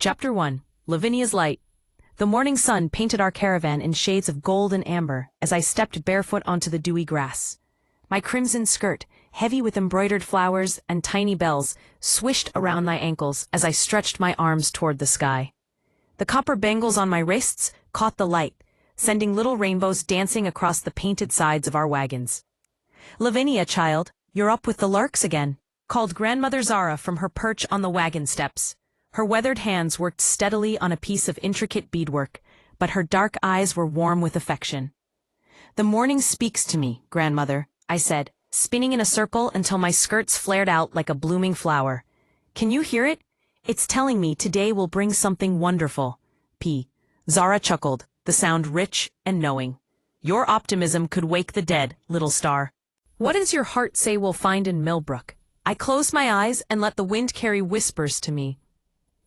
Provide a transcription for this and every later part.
Chapter 1. Lavinia's Light. The morning sun painted our caravan in shades of gold and amber as I stepped barefoot onto the dewy grass. My crimson skirt, heavy with embroidered flowers and tiny bells, swished around my ankles as I stretched my arms toward the sky. The copper bangles on my wrists caught the light, sending little rainbows dancing across the painted sides of our wagons. "Lavinia, child, you're up with the larks again," called Grandmother Zara from her perch on the wagon steps. Her weathered hands worked steadily on a piece of intricate beadwork, but her dark eyes were warm with affection. "The morning speaks to me, Grandmother," I said, spinning in a circle until my skirts flared out like a blooming flower. "Can you hear it? It's telling me today will bring something wonderful." Zara chuckled, the sound rich and knowing. "Your optimism could wake the dead, little star." "What does your heart say we'll find in Millbrook?" I closed my eyes and let the wind carry whispers to me.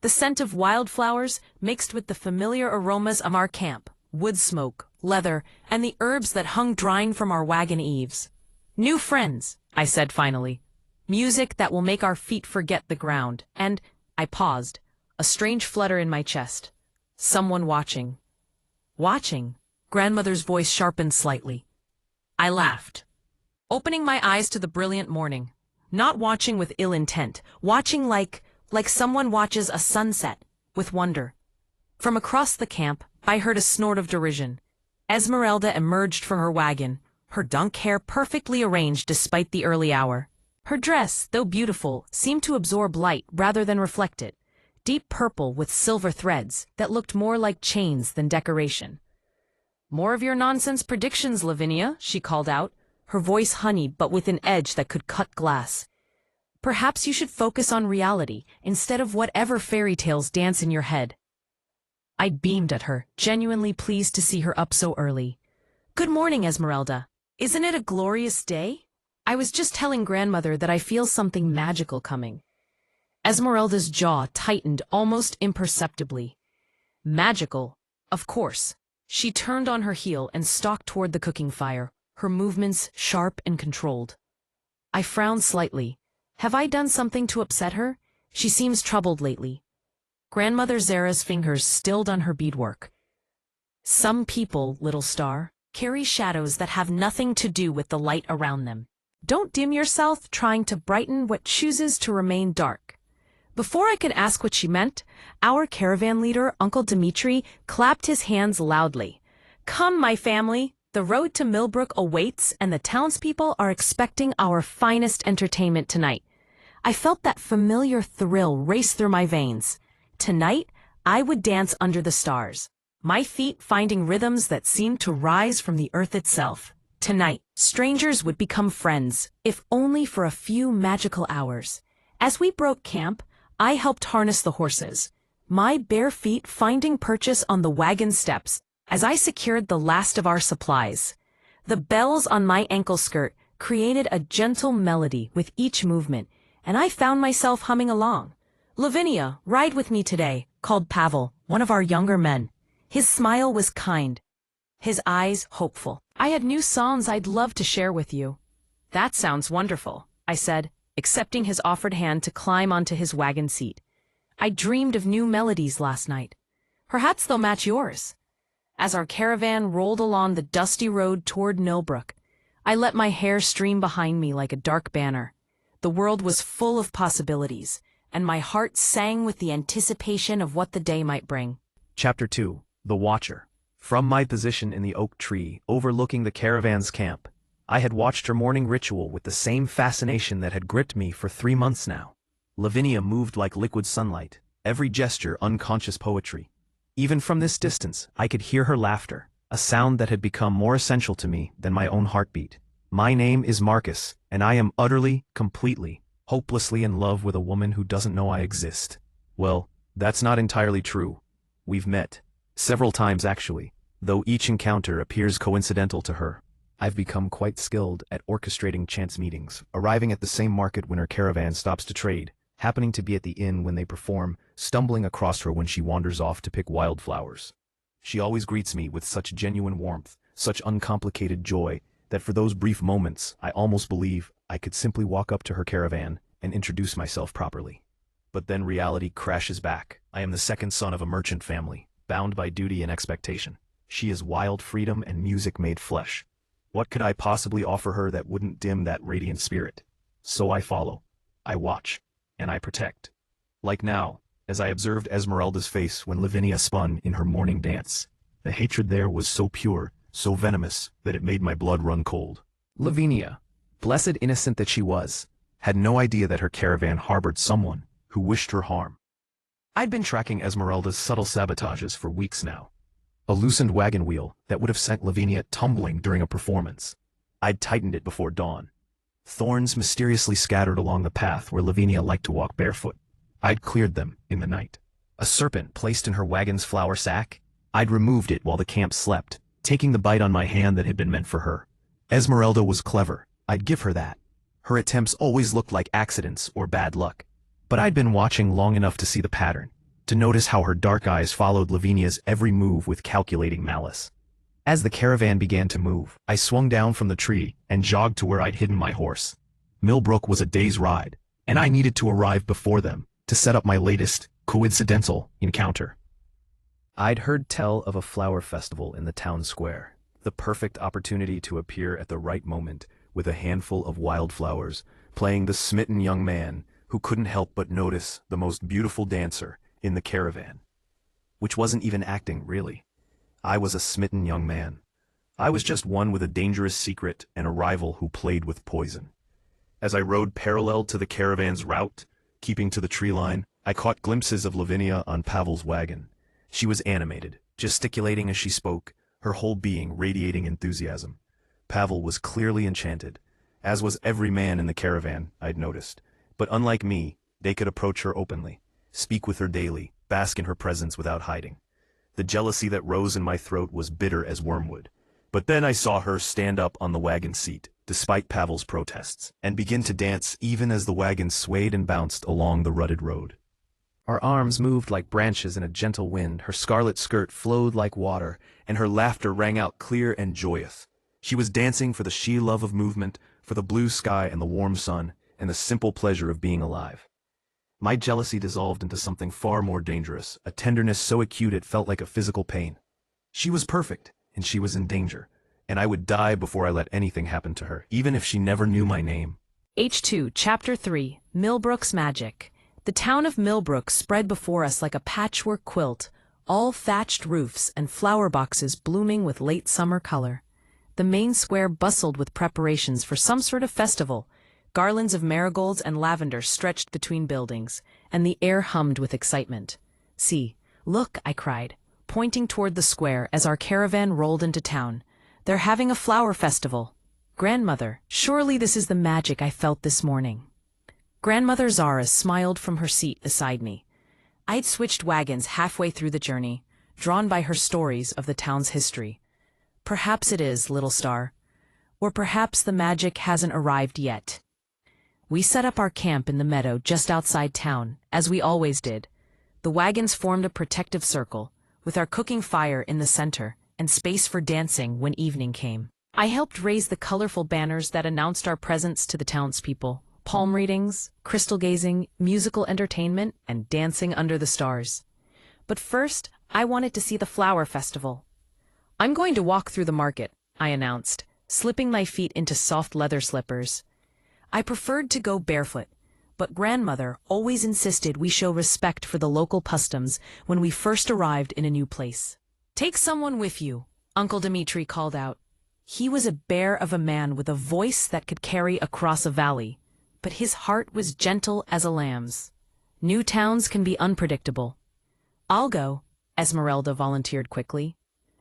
The scent of wildflowers mixed with the familiar aromas of our camp, wood smoke, leather, and the herbs that hung drying from our wagon eaves. "New friends," I said finally. "Music that will make our feet forget the ground," and I paused, a strange flutter in my chest. Someone watching. Watching? Grandmother's voice sharpened slightly. I laughed, opening my eyes to the brilliant morning. Not watching with ill intent, watching like someone watches a sunset, with wonder. From across the camp, I heard a snort of derision. Esmeralda emerged from her wagon, her dunk hair perfectly arranged despite the early hour. Her dress, though beautiful, seemed to absorb light rather than reflect it, deep purple with silver threads that looked more like chains than decoration. "More of your nonsense predictions, Lavinia," she called out, her voice honeyed but with an edge that could cut glass. "Perhaps you should focus on reality instead of whatever fairy tales dance in your head." I beamed at her, genuinely pleased to see her up so early. "Good morning, Esmeralda. Isn't it a glorious day? I was just telling Grandmother that I feel something magical coming." Esmeralda's jaw tightened almost imperceptibly. Magical, of course. She turned on her heel and stalked toward the cooking fire, her movements sharp and controlled. I frowned slightly. Have I done something to upset her? She seems troubled lately. Grandmother Zara's fingers stilled on her beadwork. "Some people, little star, carry shadows that have nothing to do with the light around them. Don't dim yourself trying to brighten what chooses to remain dark." Before I could ask what she meant, our caravan leader, Uncle Dimitri, clapped his hands loudly. "Come, my family. The road to Millbrook awaits, and the townspeople are expecting our finest entertainment tonight." I felt that familiar thrill race through my veins. Tonight, I would dance under the stars, my feet finding rhythms that seemed to rise from the earth itself. Tonight, strangers would become friends, if only for a few magical hours. As we broke camp, I helped harness the horses, my bare feet finding purchase on the wagon steps as I secured the last of our supplies. The bells on my ankle skirt created a gentle melody with each movement, and I found myself humming along. "Lavinia, ride with me today," called Pavel, one of our younger men. His smile was kind, his eyes hopeful. "I had new songs I'd love to share with you." "That sounds wonderful," I said, accepting his offered hand to climb onto his wagon seat. "I dreamed of new melodies last night. Perhaps they'll match yours." As our caravan rolled along the dusty road toward Millbrook, I let my hair stream behind me like a dark banner. The world was full of possibilities, and my heart sang with the anticipation of what the day might bring. Chapter 2. The Watcher. From my position in the oak tree overlooking the caravan's camp, I had watched her morning ritual with the same fascination that had gripped me for 3 months now. Lavinia moved like liquid sunlight, every gesture unconscious poetry. Even from this distance, I could hear her laughter, a sound that had become more essential to me than my own heartbeat. My name is Marcus, and I am utterly, completely, hopelessly in love with a woman who doesn't know I exist. Well, that's not entirely true. We've met. Several times actually, though each encounter appears coincidental to her. I've become quite skilled at orchestrating chance meetings, arriving at the same market when her caravan stops to trade, happening to be at the inn when they perform, stumbling across her when she wanders off to pick wildflowers. She always greets me with such genuine warmth, such uncomplicated joy, that for those brief moments I almost believe I could simply walk up to her caravan and introduce myself properly. But then reality crashes back. I am the second son of a merchant family, bound by duty and expectation. She is wild freedom and music made flesh. What could I possibly offer her that wouldn't dim that radiant spirit? So I follow, I watch, and I protect. Like now, as I observed Esmeralda's face when Lavinia spun in her morning dance. The hatred there was so pure, so venomous, that it made my blood run cold. Lavinia, blessed innocent that she was, had no idea that her caravan harbored someone who wished her harm. I'd been tracking Esmeralda's subtle sabotages for weeks now. A loosened wagon wheel that would have sent Lavinia tumbling during a performance. I'd tightened it before dawn. Thorns mysteriously scattered along the path where Lavinia liked to walk barefoot. I'd cleared them in the night. A serpent placed in her wagon's flour sack. I'd removed it while the camp slept, taking the bite on my hand that had been meant for her. Esmeralda was clever, I'd give her that. Her attempts always looked like accidents or bad luck. But I'd been watching long enough to see the pattern, to notice how her dark eyes followed Lavinia's every move with calculating malice. As the caravan began to move, I swung down from the tree and jogged to where I'd hidden my horse. Millbrook was a day's ride, and I needed to arrive before them to set up my latest, coincidental encounter. I'd heard tell of a flower festival in the town square, the perfect opportunity to appear at the right moment with a handful of wildflowers, playing the smitten young man who couldn't help but notice the most beautiful dancer in the caravan. Which wasn't even acting, really. I was a smitten young man. I was just one with a dangerous secret and a rival who played with poison. As I rode parallel to the caravan's route, keeping to the tree line, I caught glimpses of Lavinia on Pavel's wagon. She was animated, gesticulating as she spoke, her whole being radiating enthusiasm. Pavel was clearly enchanted, as was every man in the caravan, I'd noticed. But unlike me, they could approach her openly, speak with her daily, bask in her presence without hiding. The jealousy that rose in my throat was bitter as wormwood. But then I saw her stand up on the wagon seat, despite Pavel's protests, and begin to dance even as the wagon swayed and bounced along the rutted road. Our arms moved like branches in a gentle wind, her scarlet skirt flowed like water, and her laughter rang out clear and joyous. She was dancing for the sheer love of movement, for the blue sky and the warm sun, and the simple pleasure of being alive. My jealousy dissolved into something far more dangerous, a tenderness so acute it felt like a physical pain. She was perfect, and she was in danger, and I would die before I let anything happen to her, even if she never knew my name. H2, Chapter 3, Millbrook's Magic. The town of Millbrook spread before us like a patchwork quilt, all thatched roofs and flower boxes blooming with late summer color. The main square bustled with preparations for some sort of festival. Garlands of marigolds and lavender stretched between buildings, and the air hummed with excitement. "See, look," I cried, pointing toward the square as our caravan rolled into town. "They're having a flower festival. Grandmother, surely this is the magic I felt this morning." Grandmother Zara smiled from her seat beside me. I'd switched wagons halfway through the journey, drawn by her stories of the town's history. Perhaps it is, little star. Or perhaps the magic hasn't arrived yet. We set up our camp in the meadow just outside town, as we always did. The wagons formed a protective circle, with our cooking fire in the center, and space for dancing when evening came. I helped raise the colorful banners that announced our presence to the townspeople. Palm readings, crystal gazing, musical entertainment, and dancing under the stars. But first, I wanted to see the flower festival. "I'm going to walk through the market," I announced, slipping my feet into soft leather slippers. I preferred to go barefoot, but grandmother always insisted we show respect for the local customs when we first arrived in a new place. "Take someone with you," Uncle Dmitri called out. He was a bear of a man with a voice that could carry across a valley, but his heart was gentle as a lamb's. New towns can be unpredictable. "I'll go," Esmeralda volunteered quickly.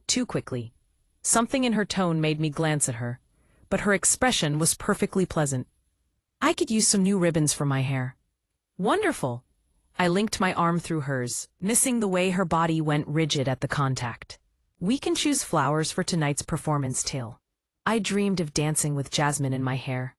Too quickly. Something in her tone made me glance at her, but her expression was perfectly pleasant. "I could use some new ribbons for my hair." "Wonderful." I linked my arm through hers, missing the way her body went rigid at the contact. "We can choose flowers for tonight's performance too." I dreamed of dancing with jasmine in my hair.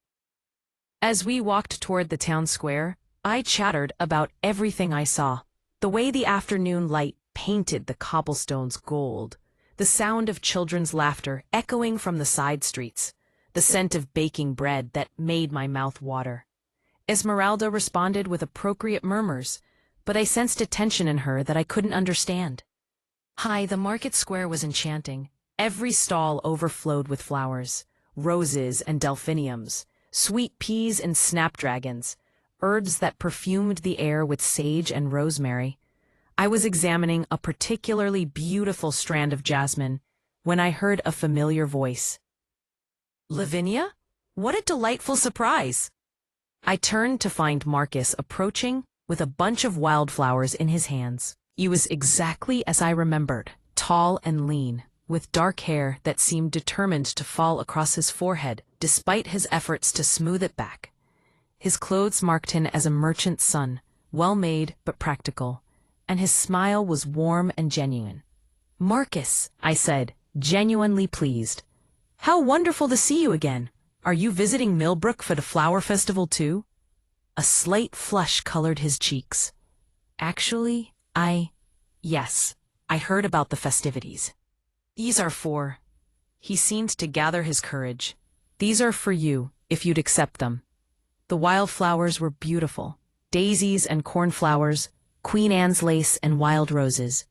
As we walked toward the town square, I chattered about everything I saw. The way the afternoon light painted the cobblestones gold, the sound of children's laughter echoing from the side streets, the scent of baking bread that made my mouth water. Esmeralda responded with appropriate murmurs, but I sensed a tension in her that I couldn't understand. Hi, the market square was enchanting. Every stall overflowed with flowers, roses and delphiniums, sweet peas and snapdragons, herbs that perfumed the air with sage and rosemary. I was examining a particularly beautiful strand of jasmine when I heard a familiar voice. Lavinia? What a delightful surprise! I turned to find Marcus approaching with a bunch of wildflowers in his hands. He was exactly as I remembered, tall and lean, with dark hair that seemed determined to fall across his forehead despite his efforts to smooth it back. His clothes marked him as a merchant's son, well-made but practical, and his smile was warm and genuine. Marcus, I said, genuinely pleased. How wonderful to see you again. Are you visiting Millbrook for the flower festival too? A slight flush colored his cheeks. Actually, yes, I heard about the festivities. These are for... He seemed to gather his courage. These are for you, if you'd accept them. The wildflowers were beautiful. Daisies and cornflowers, Queen Anne's lace and wild roses.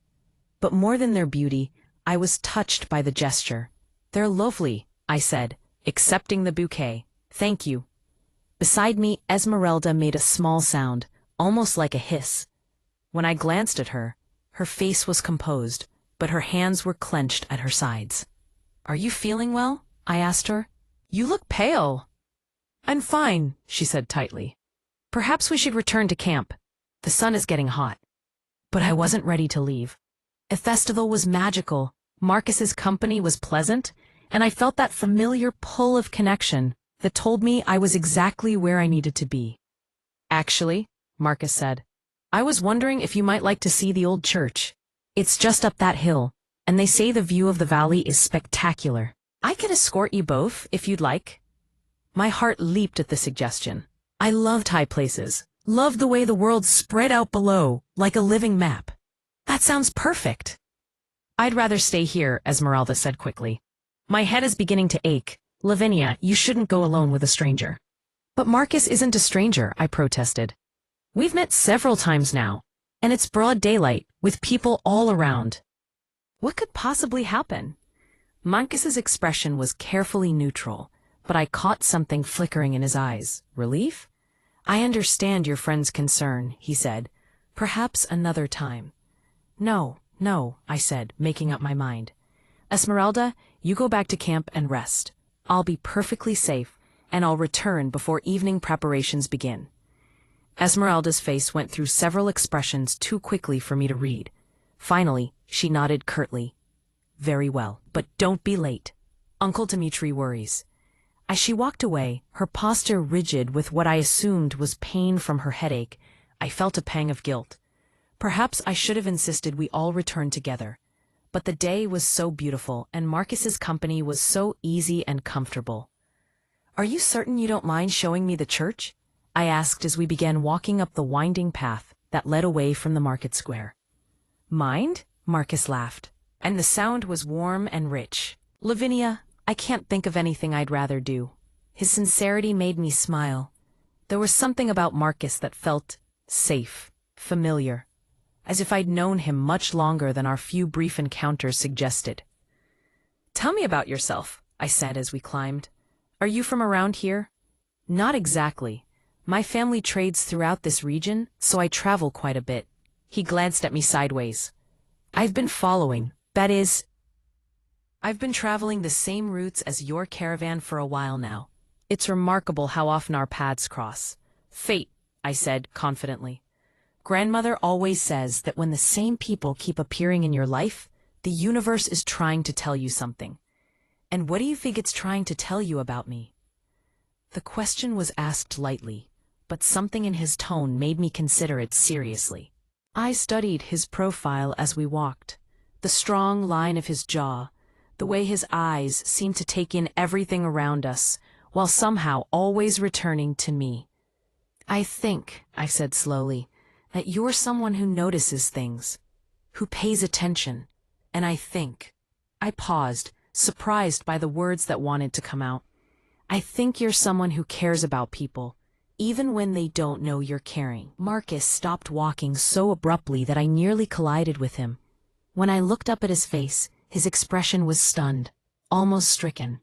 But more than their beauty, I was touched by the gesture. They're lovely, I said, accepting the bouquet. Thank you. Beside me, Esmeralda made a small sound, almost like a hiss. When I glanced at her, her face was composed, but her hands were clenched at her sides. Are you feeling well? I asked her. You look pale. I'm fine, she said tightly. Perhaps we should return to camp. The sun is getting hot. But I wasn't ready to leave. The festival was magical, Marcus's company was pleasant, and I felt that familiar pull of connection that told me I was exactly where I needed to be. Actually, Marcus said, I was wondering if you might like to see the old church. It's just up that hill, and they say the view of the valley is spectacular. I could escort you both, if you'd like. My heart leaped at the suggestion. I loved high places, loved the way the world spread out below, like a living map. That sounds perfect. I'd rather stay here, Esmeralda said quickly. My head is beginning to ache. Lavinia, you shouldn't go alone with a stranger. But Marcus isn't a stranger, I protested. We've met several times now, and it's broad daylight, with people all around. What could possibly happen? Marcus's expression was carefully neutral, but I caught something flickering in his eyes. Relief? I understand your friend's concern, he said. Perhaps another time. No, I said, making up my mind. Esmeralda, you go back to camp and rest. I'll be perfectly safe, and I'll return before evening preparations begin. Esmeralda's face went through several expressions too quickly for me to read. Finally, she nodded curtly. Very well, but don't be late. Uncle Dmitri worries. As she walked away, her posture rigid with what I assumed was pain from her headache, I felt a pang of guilt. Perhaps I should have insisted we all return together. But the day was so beautiful, and Marcus's company was so easy and comfortable. Are you certain you don't mind showing me the church? I asked as we began walking up the winding path that led away from the market square. Mind? Marcus laughed, and the sound was warm and rich. Lavinia, I can't think of anything I'd rather do. His sincerity made me smile. There was something about Marcus that felt safe, familiar, as if I'd known him much longer than our few brief encounters suggested. Tell me about yourself, I said as we climbed. Are you from around here? Not exactly. My family trades throughout this region, so I travel quite a bit. He glanced at me sideways. I've been traveling the same routes as your caravan for a while now. It's remarkable how often our paths cross. Fate, I said confidently. Grandmother always says that when the same people keep appearing in your life, the universe is trying to tell you something. And what do you think it's trying to tell you about me? The question was asked lightly, but something in his tone made me consider it seriously. I studied his profile as we walked, the strong line of his jaw, the way his eyes seemed to take in everything around us, while somehow always returning to me. I think, I said slowly, that you're someone who notices things, who pays attention, and I paused, surprised by the words that wanted to come out. I think you're someone who cares about people, Even when they don't know you're caring. Marcus stopped walking so abruptly that I nearly collided with him. When I looked up at his face, his expression was stunned, almost stricken.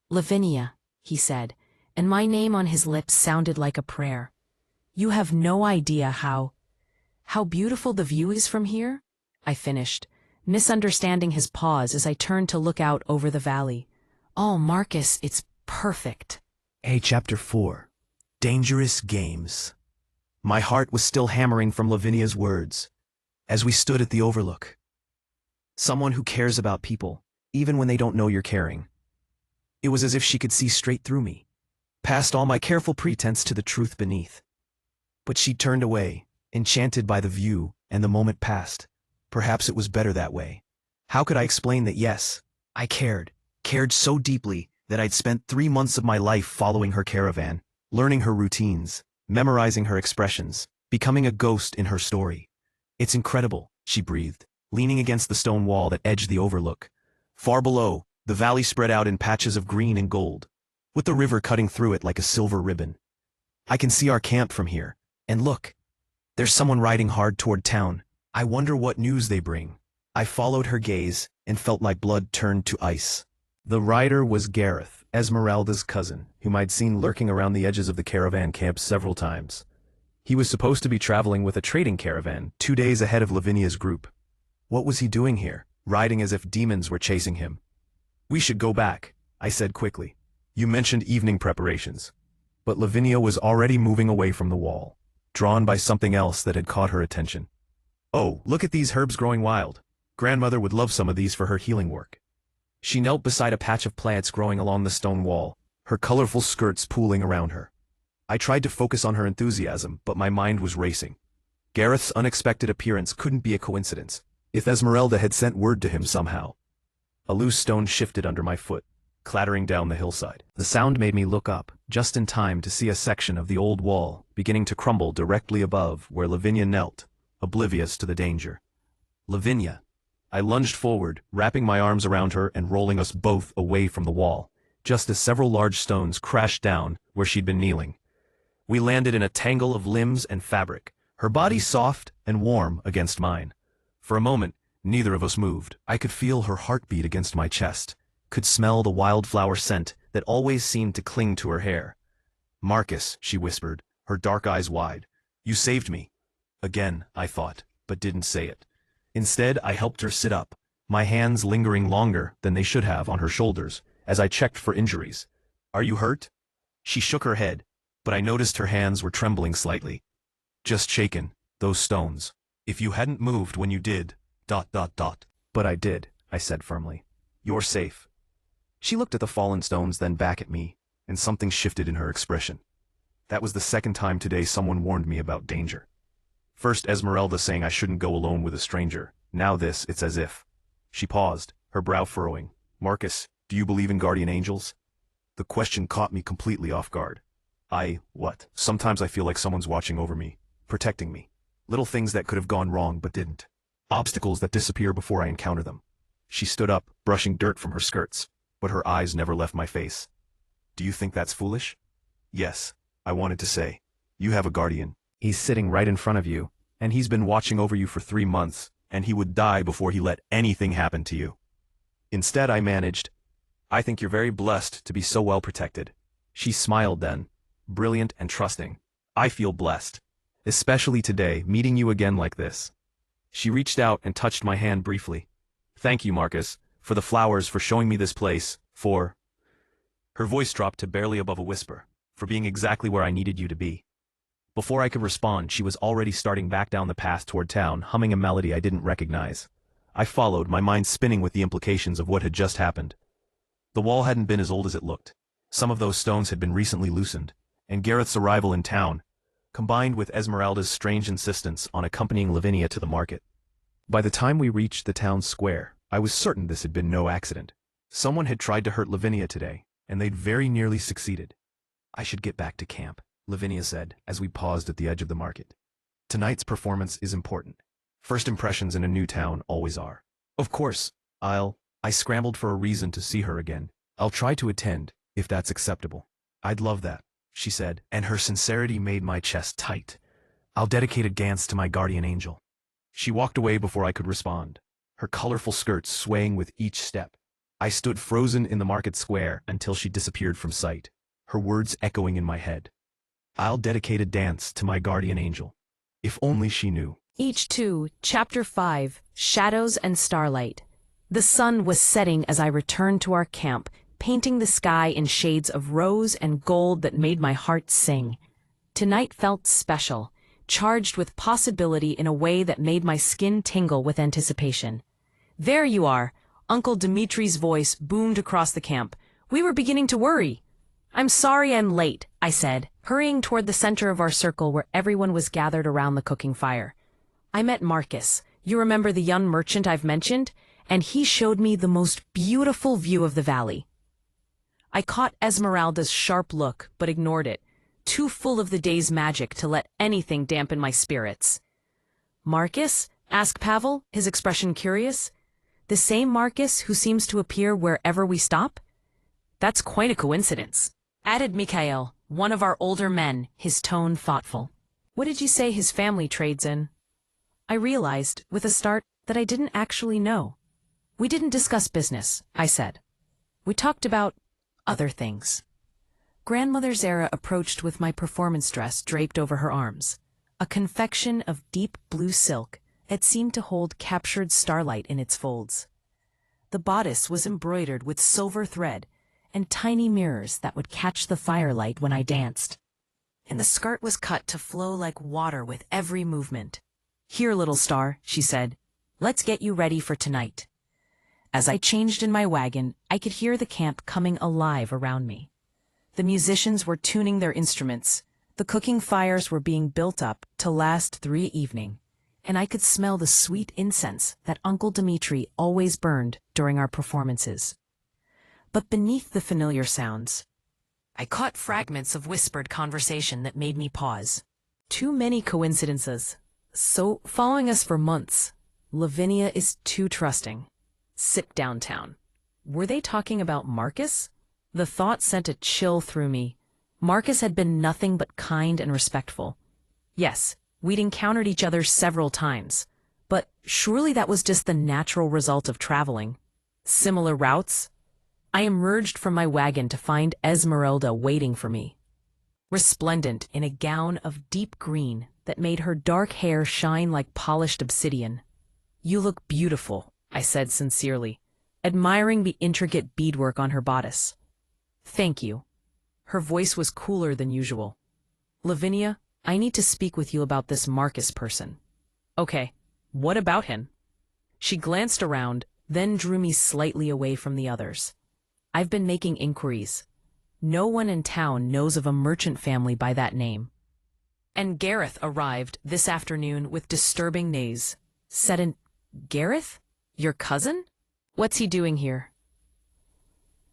Lavinia, he said, and my name on his lips sounded like a prayer. You have no idea how beautiful the view is from here? I finished, misunderstanding his pause as I turned to look out over the valley. Oh, Marcus, it's perfect. Chapter 4. Dangerous Games. My heart was still hammering from Lavinia's words, as we stood at the overlook. Someone who cares about people, even when they don't know you're caring. It was as if she could see straight through me, past all my careful pretense to the truth beneath. But she turned away, enchanted by the view, and the moment passed. Perhaps it was better that way. How could I explain that yes, I cared so deeply that I'd spent 3 months of my life following her caravan, learning her routines, memorizing her expressions, becoming a ghost in her story. It's incredible, she breathed, leaning against the stone wall that edged the overlook. Far below, the valley spread out in patches of green and gold, with the river cutting through it like a silver ribbon. I can see our camp from here, and look, there's someone riding hard toward town. I wonder what news they bring. I followed her gaze and felt my blood turn to ice. The rider was Gareth, Esmeralda's cousin, whom I'd seen lurking around the edges of the caravan camp several times. He was supposed to be traveling with a trading caravan 2 days ahead of Lavinia's group. What was he doing here, riding as if demons were chasing him? We should go back, I said quickly. You mentioned evening preparations. But Lavinia was already moving away from the wall, drawn by something else that had caught her attention. Oh, look at these herbs growing wild. Grandmother would love some of these for her healing work. She knelt beside a patch of plants growing along the stone wall, her colorful skirts pooling around her. I tried to focus on her enthusiasm, but my mind was racing. Gareth's unexpected appearance couldn't be a coincidence, if Esmeralda had sent word to him somehow. A loose stone shifted under my foot, clattering down the hillside. The sound made me look up, just in time to see a section of the old wall beginning to crumble directly above where Lavinia knelt, oblivious to the danger. Lavinia. I lunged forward, wrapping my arms around her and rolling us both away from the wall, just as several large stones crashed down where she'd been kneeling. We landed in a tangle of limbs and fabric, her body soft and warm against mine. For a moment, neither of us moved. I could feel her heartbeat against my chest, could smell the wildflower scent that always seemed to cling to her hair. Marcus, she whispered, her dark eyes wide. You saved me. Again, I thought, but didn't say it. Instead, I helped her sit up, my hands lingering longer than they should have on her shoulders, as I checked for injuries. Are you hurt? She shook her head, but I noticed her hands were trembling slightly. Just shaken, those stones. If you hadn't moved when you did, ... But I did, I said firmly. You're safe. She looked at the fallen stones, then back at me, and something shifted in her expression. That was the second time today someone warned me about danger. First Esmeralda saying I shouldn't go alone with a stranger, now this, it's as if. She paused, her brow furrowing. Marcus, do you believe in guardian angels? The question caught me completely off guard. What? Sometimes I feel like someone's watching over me, protecting me. Little things that could have gone wrong but didn't. Obstacles that disappear before I encounter them. She stood up, brushing dirt from her skirts, but her eyes never left my face. Do you think that's foolish? Yes, I wanted to say. You have a guardian. He's sitting right in front of you, and he's been watching over you for 3 months, and he would die before he let anything happen to you. Instead, I managed. I think you're very blessed to be so well protected. She smiled then, brilliant and trusting. I feel blessed. Especially today, meeting you again like this. She reached out and touched my hand briefly. Thank you, Marcus, for the flowers, for showing me this place, for... Her voice dropped to barely above a whisper, for being exactly where I needed you to be. Before I could respond, she was already starting back down the path toward town, humming a melody I didn't recognize. I followed, my mind spinning with the implications of what had just happened. The wall hadn't been as old as it looked. Some of those stones had been recently loosened, and Gareth's arrival in town, combined with Esmeralda's strange insistence on accompanying Lavinia to the market. By the time we reached the town square, I was certain this had been no accident. Someone had tried to hurt Lavinia today, and they'd very nearly succeeded. I should get back to camp, Lavinia said, as we paused at the edge of the market. Tonight's performance is important. First impressions in a new town always are. Of course, I scrambled for a reason to see her again. I'll try to attend, if that's acceptable. I'd love that. she said, and her sincerity made my chest tight. I'll dedicate a dance to my guardian angel. She walked away before I could respond, her colorful skirts swaying with each step. I stood frozen in the market square until she disappeared from sight, her words echoing in my head. I'll dedicate a dance to my guardian angel. If only she knew. H2, Chapter 5, Shadows and Starlight. The sun was setting as I returned to our camp, painting the sky in shades of rose and gold that made my heart sing. Tonight felt special, charged with possibility in a way that made my skin tingle with anticipation. There you are, Uncle Dimitri's voice boomed across the camp. We were beginning to worry. I'm sorry I'm late, I said, hurrying toward the center of our circle where everyone was gathered around the cooking fire. I met Marcus, you remember the young merchant I've mentioned, and he showed me the most beautiful view of the valley. I caught Esmeralda's sharp look, but ignored it, too full of the day's magic to let anything dampen my spirits. Marcus? Asked Pavel, his expression curious. The same Marcus who seems to appear wherever we stop? That's quite a coincidence, added Mikhail, one of our older men, his tone thoughtful. What did you say his family trades in? I realized, with a start, that I didn't actually know. We didn't discuss business, I said. We talked about other things. Grandmother Zara approached with my performance dress draped over her arms, a confection of deep blue silk that seemed to hold captured starlight in its folds. The bodice was embroidered with silver thread and tiny mirrors that would catch the firelight when I danced. And the skirt was cut to flow like water with every movement. Here, little star, she said, let's get you ready for tonight. As I changed in my wagon, I could hear the camp coming alive around me. The musicians were tuning their instruments, the cooking fires were being built up to last through evening, and I could smell the sweet incense that Uncle Dimitri always burned during our performances. But beneath the familiar sounds, I caught fragments of whispered conversation that made me pause. Too many coincidences. So, following us for months, Lavinia is too trusting. Sit downtown. Were they talking about Marcus? The thought sent a chill through me. Marcus had been nothing but kind and respectful. Yes, we'd encountered each other several times, but surely that was just the natural result of traveling. Similar routes? I emerged from my wagon to find Esmeralda waiting for me. Resplendent in a gown of deep green that made her dark hair shine like polished obsidian. You look beautiful, I said sincerely, admiring the intricate beadwork on her bodice. Thank you. Her voice was cooler than usual. Lavinia, I need to speak with you about this Marcus person. Okay, what about him? She glanced around, then drew me slightly away from the others. I've been making inquiries. No one in town knows of a merchant family by that name. And Gareth arrived this afternoon with disturbing news. Gareth? Your cousin? What's he doing here?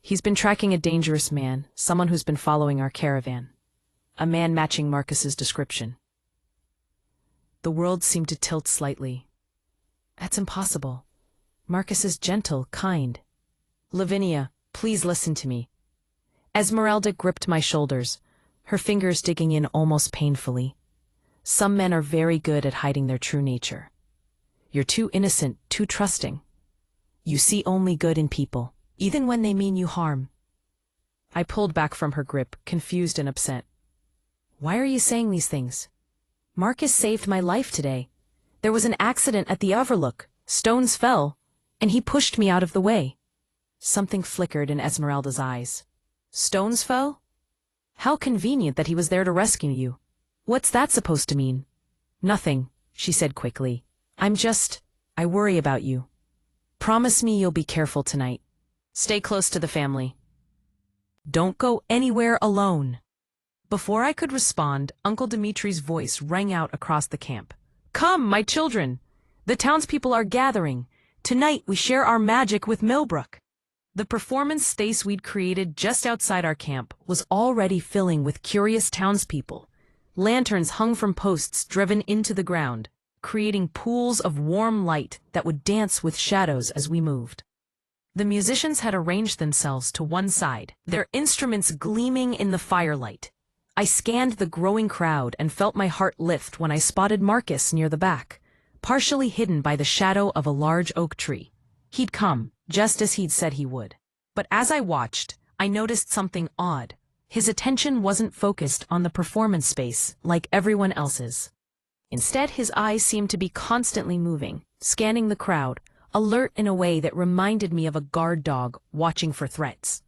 He's been tracking a dangerous man, someone who's been following our caravan. A man matching Marcus's description. The world seemed to tilt slightly. That's impossible. Marcus is gentle, kind. Lavinia, please listen to me. Esmeralda gripped my shoulders, her fingers digging in almost painfully. Some men are very good at hiding their true nature. You're too innocent, too trusting. You see only good in people, even when they mean you harm. I pulled back from her grip, confused and upset. Why are you saying these things? Marcus saved my life today. There was an accident at the overlook. Stones fell, and he pushed me out of the way. Something flickered in Esmeralda's eyes. Stones fell? How convenient that he was there to rescue you. What's that supposed to mean? Nothing, she said quickly. I worry about you. Promise me you'll be careful tonight. Stay close to the family. Don't go anywhere alone. Before I could respond, Uncle Dimitri's voice rang out across the camp. Come, my children! The townspeople are gathering. Tonight we share our magic with Millbrook. The performance space we'd created just outside our camp was already filling with curious townspeople. Lanterns hung from posts driven into the ground, creating pools of warm light that would dance with shadows as we moved. The musicians had arranged themselves to one side, their instruments gleaming in the firelight. I scanned the growing crowd and felt my heart lift when I spotted Marcus near the back, partially hidden by the shadow of a large oak tree. He'd come, just as he'd said he would. But as I watched, I noticed something odd. His attention wasn't focused on the performance space like everyone else's. Instead, his eyes seemed to be constantly moving, scanning the crowd, alert in a way that reminded me of a guard dog watching for threats.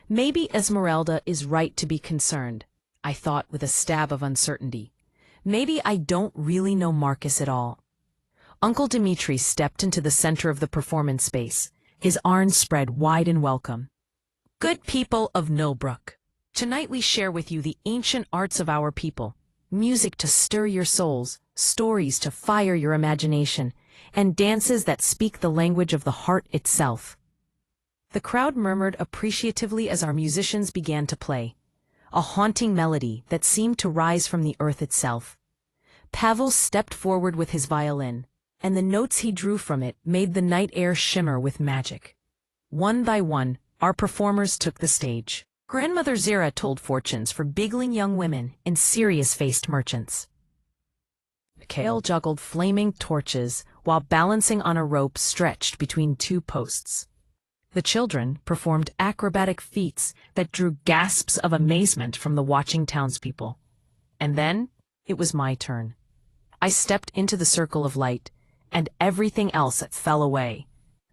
Maybe Esmeralda is right to be concerned, I thought with a stab of uncertainty. Maybe I don't really know Marcus at all. Uncle Dimitri stepped into the center of the performance space, his arms spread wide in welcome. Good people of Millbrook, tonight we share with you the ancient arts of our people. Music to stir your souls, stories to fire your imagination, and dances that speak the language of the heart itself. The crowd murmured appreciatively as our musicians began to play, a haunting melody that seemed to rise from the earth itself. Pavel stepped forward with his violin, and the notes he drew from it made the night air shimmer with magic. One by one, our performers took the stage. Grandmother Zira told fortunes for beguiling young women and serious-faced merchants. Mikhail juggled flaming torches while balancing on a rope stretched between two posts. The children performed acrobatic feats that drew gasps of amazement from the watching townspeople. And then, it was my turn. I stepped into the circle of light, and everything else fell away.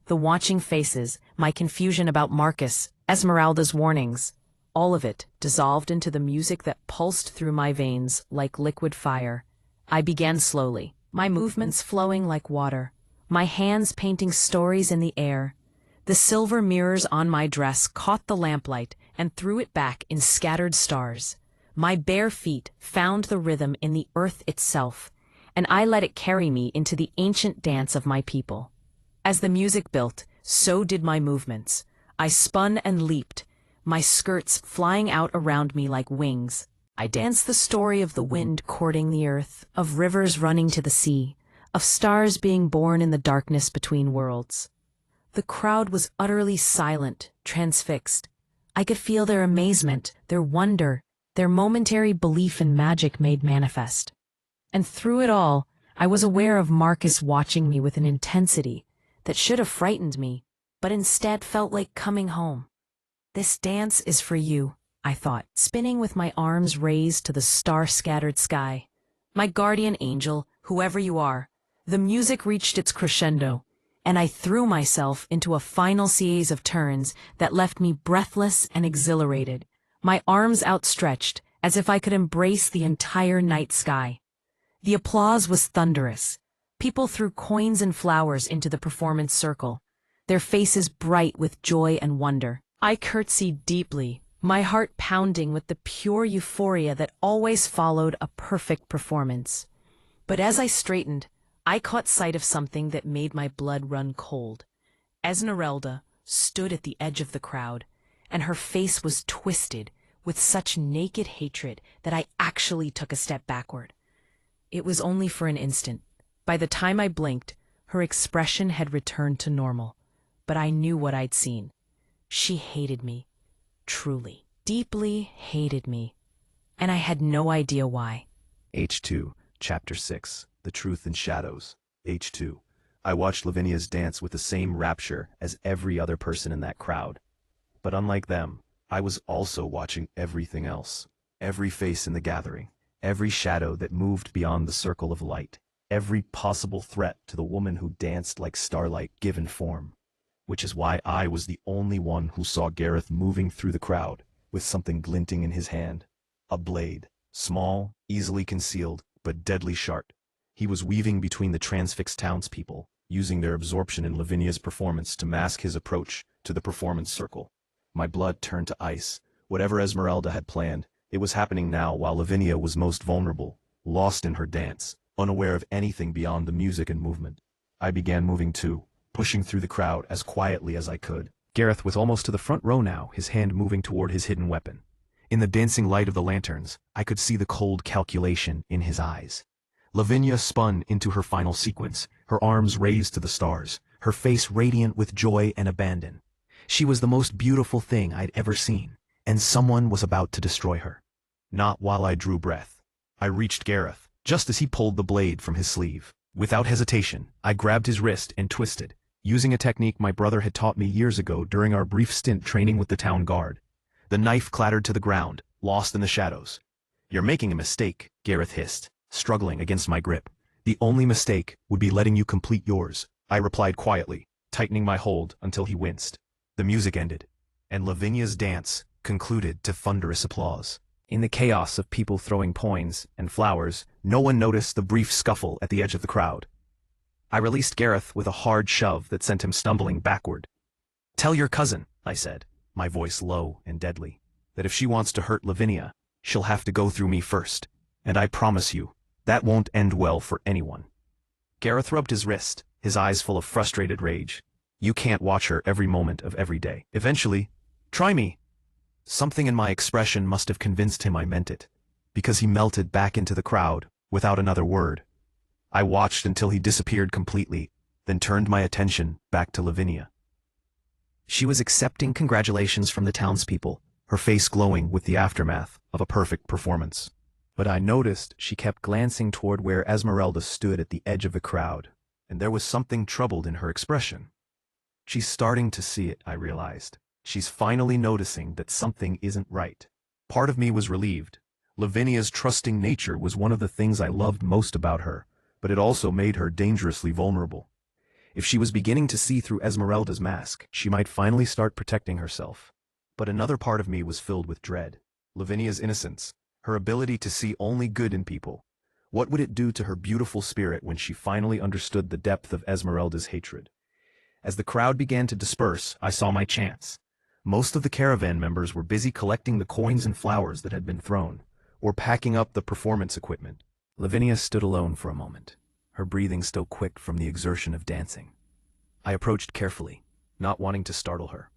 The watching faces, my confusion about Marcus, Esmeralda's warnings, all of it dissolved into the music that pulsed through my veins like liquid fire. I began slowly, my movements flowing like water, my hands painting stories in the air. The silver mirrors on my dress caught the lamplight and threw it back in scattered stars. My bare feet found the rhythm in the earth itself, and I let it carry me into the ancient dance of my people. As the music built, so did my movements. I spun and leaped, my skirts flying out around me like wings. I danced the story of the wind courting the earth, of rivers running to the sea, of stars being born in the darkness between worlds. The crowd was utterly silent, transfixed. I could feel their amazement, their wonder, their momentary belief in magic made manifest. And through it all, I was aware of Marcus watching me with an intensity that should have frightened me, but instead felt like coming home. This dance is for you, I thought, spinning with my arms raised to the star-scattered sky. My guardian angel, whoever you are, the music reached its crescendo, and I threw myself into a final series of turns that left me breathless and exhilarated, my arms outstretched as if I could embrace the entire night sky. The applause was thunderous. People threw coins and flowers into the performance circle, their faces bright with joy and wonder. I curtsied deeply, my heart pounding with the pure euphoria that always followed a perfect performance. But as I straightened, I caught sight of something that made my blood run cold. Esmeralda stood at the edge of the crowd, and her face was twisted with such naked hatred that I actually took a step backward. It was only for an instant. By the time I blinked, her expression had returned to normal, but I knew what I'd seen. She hated me, truly, deeply hated me, and I had no idea why. H2, Chapter 6, The Truth in Shadows. H2. I watched Lavinia's dance with the same rapture as every other person in that crowd. But unlike them, I was also watching everything else. Every face in the gathering, every shadow that moved beyond the circle of light, every possible threat to the woman who danced like starlight given form. Which is why I was the only one who saw Gareth moving through the crowd, with something glinting in his hand. A blade, small, easily concealed, but deadly sharp. He was weaving between the transfixed townspeople, using their absorption in Lavinia's performance to mask his approach to the performance circle. My blood turned to ice. Whatever Esmeralda had planned, it was happening now while Lavinia was most vulnerable, lost in her dance, unaware of anything beyond the music and movement. I began moving too, pushing through the crowd as quietly as I could. Gareth was almost to the front row now, his hand moving toward his hidden weapon. In the dancing light of the lanterns, I could see the cold calculation in his eyes. Lavinia spun into her final sequence, her arms raised to the stars, her face radiant with joy and abandon. She was the most beautiful thing I'd ever seen, and someone was about to destroy her. Not while I drew breath. I reached Gareth, just as he pulled the blade from his sleeve. Without hesitation, I grabbed his wrist and twisted, using a technique my brother had taught me years ago during our brief stint training with the town guard. The knife clattered to the ground, lost in the shadows. "You're making a mistake," Gareth hissed, struggling against my grip. "The only mistake would be letting you complete yours," I replied quietly, tightening my hold until he winced. The music ended, and Lavinia's dance concluded to thunderous applause. In the chaos of people throwing coins and flowers, no one noticed the brief scuffle at the edge of the crowd. I released Gareth with a hard shove that sent him stumbling backward. "Tell your cousin," I said, my voice low and deadly, "that if she wants to hurt Lavinia, she'll have to go through me first, and I promise you, that won't end well for anyone." Gareth rubbed his wrist, his eyes full of frustrated rage. "You can't watch her every moment of every day. Eventually, try me." Something in my expression must have convinced him I meant it, because he melted back into the crowd without another word. I watched until he disappeared completely, then turned my attention back to Lavinia. She was accepting congratulations from the townspeople, her face glowing with the aftermath of a perfect performance. But I noticed she kept glancing toward where Esmeralda stood at the edge of the crowd, and there was something troubled in her expression. She's starting to see it, I realized. She's finally noticing that something isn't right. Part of me was relieved. Lavinia's trusting nature was one of the things I loved most about her, but it also made her dangerously vulnerable. If she was beginning to see through Esmeralda's mask, she might finally start protecting herself. But another part of me was filled with dread. Lavinia's innocence, her ability to see only good in people. What would it do to her beautiful spirit when she finally understood the depth of Esmeralda's hatred? As the crowd began to disperse, I saw my chance. Most of the caravan members were busy collecting the coins and flowers that had been thrown, or packing up the performance equipment. Lavinia stood alone for a moment, her breathing still quick from the exertion of dancing. I approached carefully, not wanting to startle her.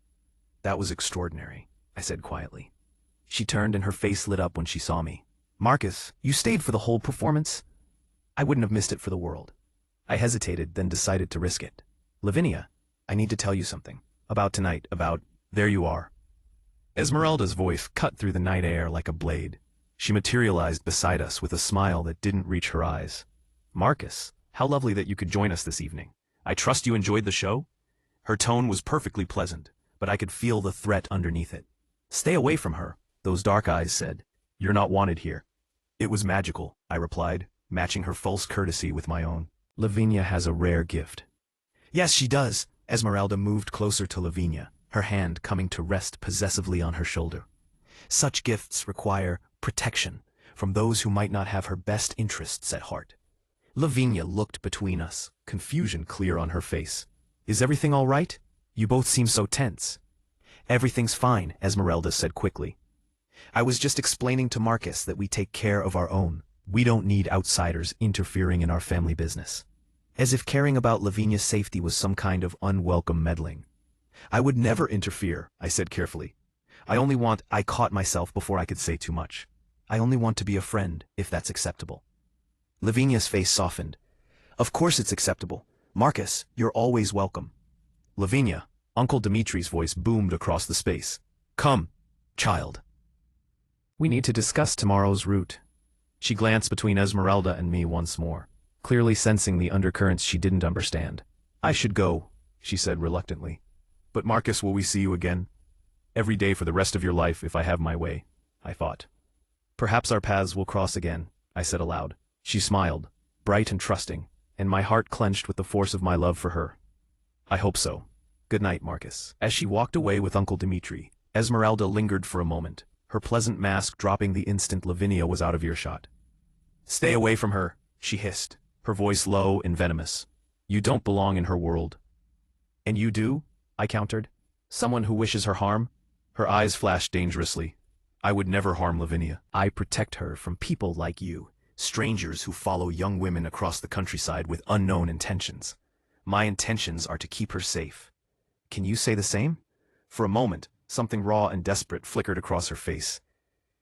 "That was extraordinary," I said quietly. She turned and her face lit up when she saw me. "Marcus, you stayed for the whole performance?" I wouldn't have missed it for the world. I hesitated, then decided to risk it. "Lavinia, I need to tell you something. About tonight, about... There you are." Esmeralda's voice cut through the night air like a blade. She materialized beside us with a smile that didn't reach her eyes. "Marcus, how lovely that you could join us this evening. I trust you enjoyed the show?" Her tone was perfectly pleasant, but I could feel the threat underneath it. "Stay away from her," those dark eyes said. "You're not wanted here." "It was magical," I replied, matching her false courtesy with my own. "Lavinia has a rare gift." "Yes, she does." Esmeralda moved closer to Lavinia, her hand coming to rest possessively on her shoulder. "Such gifts require protection from those who might not have her best interests at heart." Lavinia looked between us, confusion clear on her face. "Is everything all right? You both seem so tense." "Everything's fine," Esmeralda said quickly. "I was just explaining to Marcus that we take care of our own. We don't need outsiders interfering in our family business." As if caring about Lavinia's safety was some kind of unwelcome meddling. "I would never interfere," I said carefully. I caught myself before I could say too much. "I only want to be a friend, if that's acceptable." Lavinia's face softened. "Of course it's acceptable. Marcus, you're always welcome." "Lavinia," Uncle Dimitri's voice boomed across the space. "Come, child. We need to discuss tomorrow's route." She glanced between Esmeralda and me once more, clearly sensing the undercurrents she didn't understand. "I should go," she said reluctantly. "But Marcus, will we see you again? Every day for the rest of your life if I have my way," I thought. "Perhaps our paths will cross again," I said aloud. She smiled, bright and trusting, and my heart clenched with the force of my love for her. "I hope so. Good night, Marcus." As she walked away with Uncle Dimitri, Esmeralda lingered for a moment, her pleasant mask dropping the instant Lavinia was out of earshot. "Stay away from her," she hissed, her voice low and venomous. "You don't belong in her world." "And you do?" I countered. "Someone who wishes her harm?" Her eyes flashed dangerously. "I would never harm Lavinia. I protect her from people like you, strangers who follow young women across the countryside with unknown intentions. My intentions are to keep her safe. Can you say the same?" For a moment, something raw and desperate flickered across her face.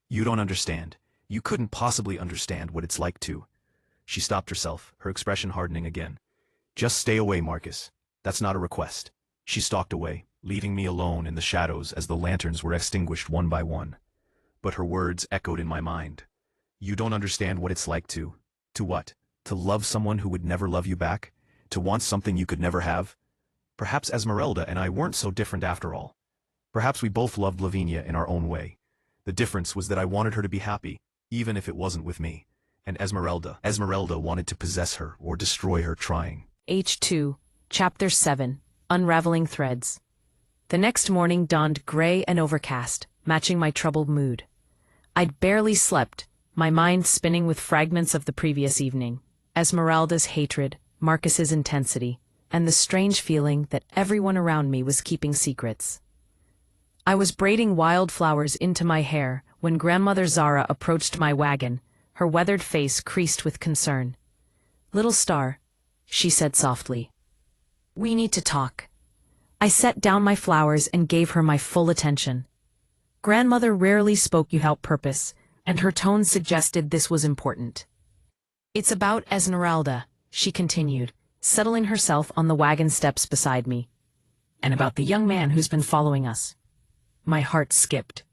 "You don't understand. You couldn't possibly understand what it's like to..." She stopped herself, her expression hardening again. "Just stay away, Marcus. That's not a request." She stalked away, leaving me alone in the shadows as the lanterns were extinguished one by one. but her words echoed in my mind. You don't understand what it's like to what? To love someone who would never love you back? To want something you could never have? Perhaps Esmeralda and I weren't so different after all. Perhaps we both loved Lavinia in our own way. The difference was that I wanted her to be happy, even if it wasn't with me. And Esmeralda wanted to possess her or destroy her trying. H2, Chapter 7, Unraveling Threads. The next morning dawned gray and overcast, matching my troubled mood. I'd barely slept, my mind spinning with fragments of the previous evening. Esmeralda's hatred, Marcus's intensity, and the strange feeling that everyone around me was keeping secrets. I was braiding wildflowers into my hair when Grandmother Zara approached my wagon, her weathered face creased with concern. "Little Star," she said softly, "we need to talk." I set down my flowers and gave her my full attention. Grandmother rarely spoke without purpose, and her tone suggested this was important. "It's about Esmeralda," she continued, settling herself on the wagon steps beside me. "And about the young man who's been following us." My heart skipped.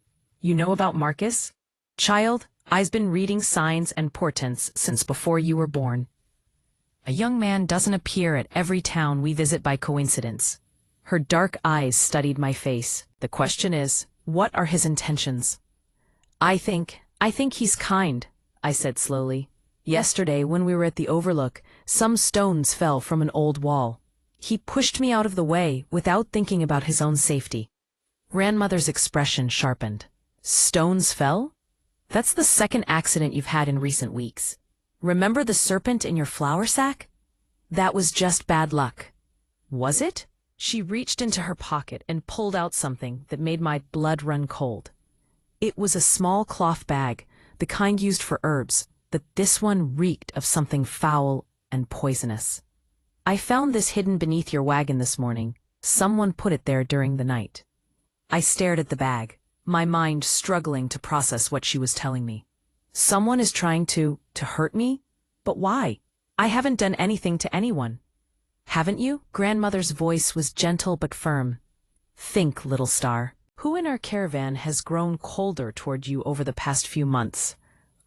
"You know about Marcus?" "Child, I've been reading signs and portents since before you were born. A young man doesn't appear at every town we visit by coincidence." Her dark eyes studied my face. "The question is, what are his intentions?" I think he's kind," I said slowly. "Yesterday, when we were at the overlook, some stones fell from an old wall. He pushed me out of the way without thinking about his own safety." Grandmother's expression sharpened. "Stones fell? That's the second accident you've had in recent weeks. Remember the serpent in your flour sack? That was just bad luck." "Was it?" She reached into her pocket and pulled out something that made my blood run cold. It was a small cloth bag, the kind used for herbs, but this one reeked of something foul and poisonous. "I found this hidden beneath your wagon this morning. Someone put it there during the night." I stared at the bag, my mind struggling to process what she was telling me. Someone is trying to hurt me? But why? I haven't done anything to anyone. "Haven't you?" Grandmother's voice was gentle but firm. "Think, little star. Who in our caravan has grown colder toward you over the past few months?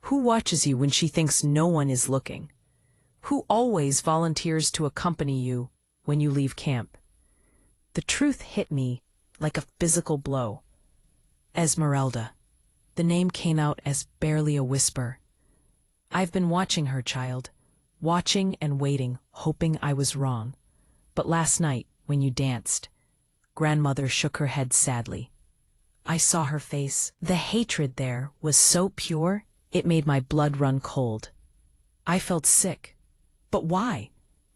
Who watches you when she thinks no one is looking? Who always volunteers to accompany you when you leave camp?" The truth hit me like a physical blow. Esmeralda. The name came out as barely a whisper. "I've been watching her, child. Watching and waiting, hoping I was wrong. But last night, when you danced," Grandmother shook her head sadly. "I saw her face. The hatred there was so pure, it made my blood run cold. I felt sick. But why?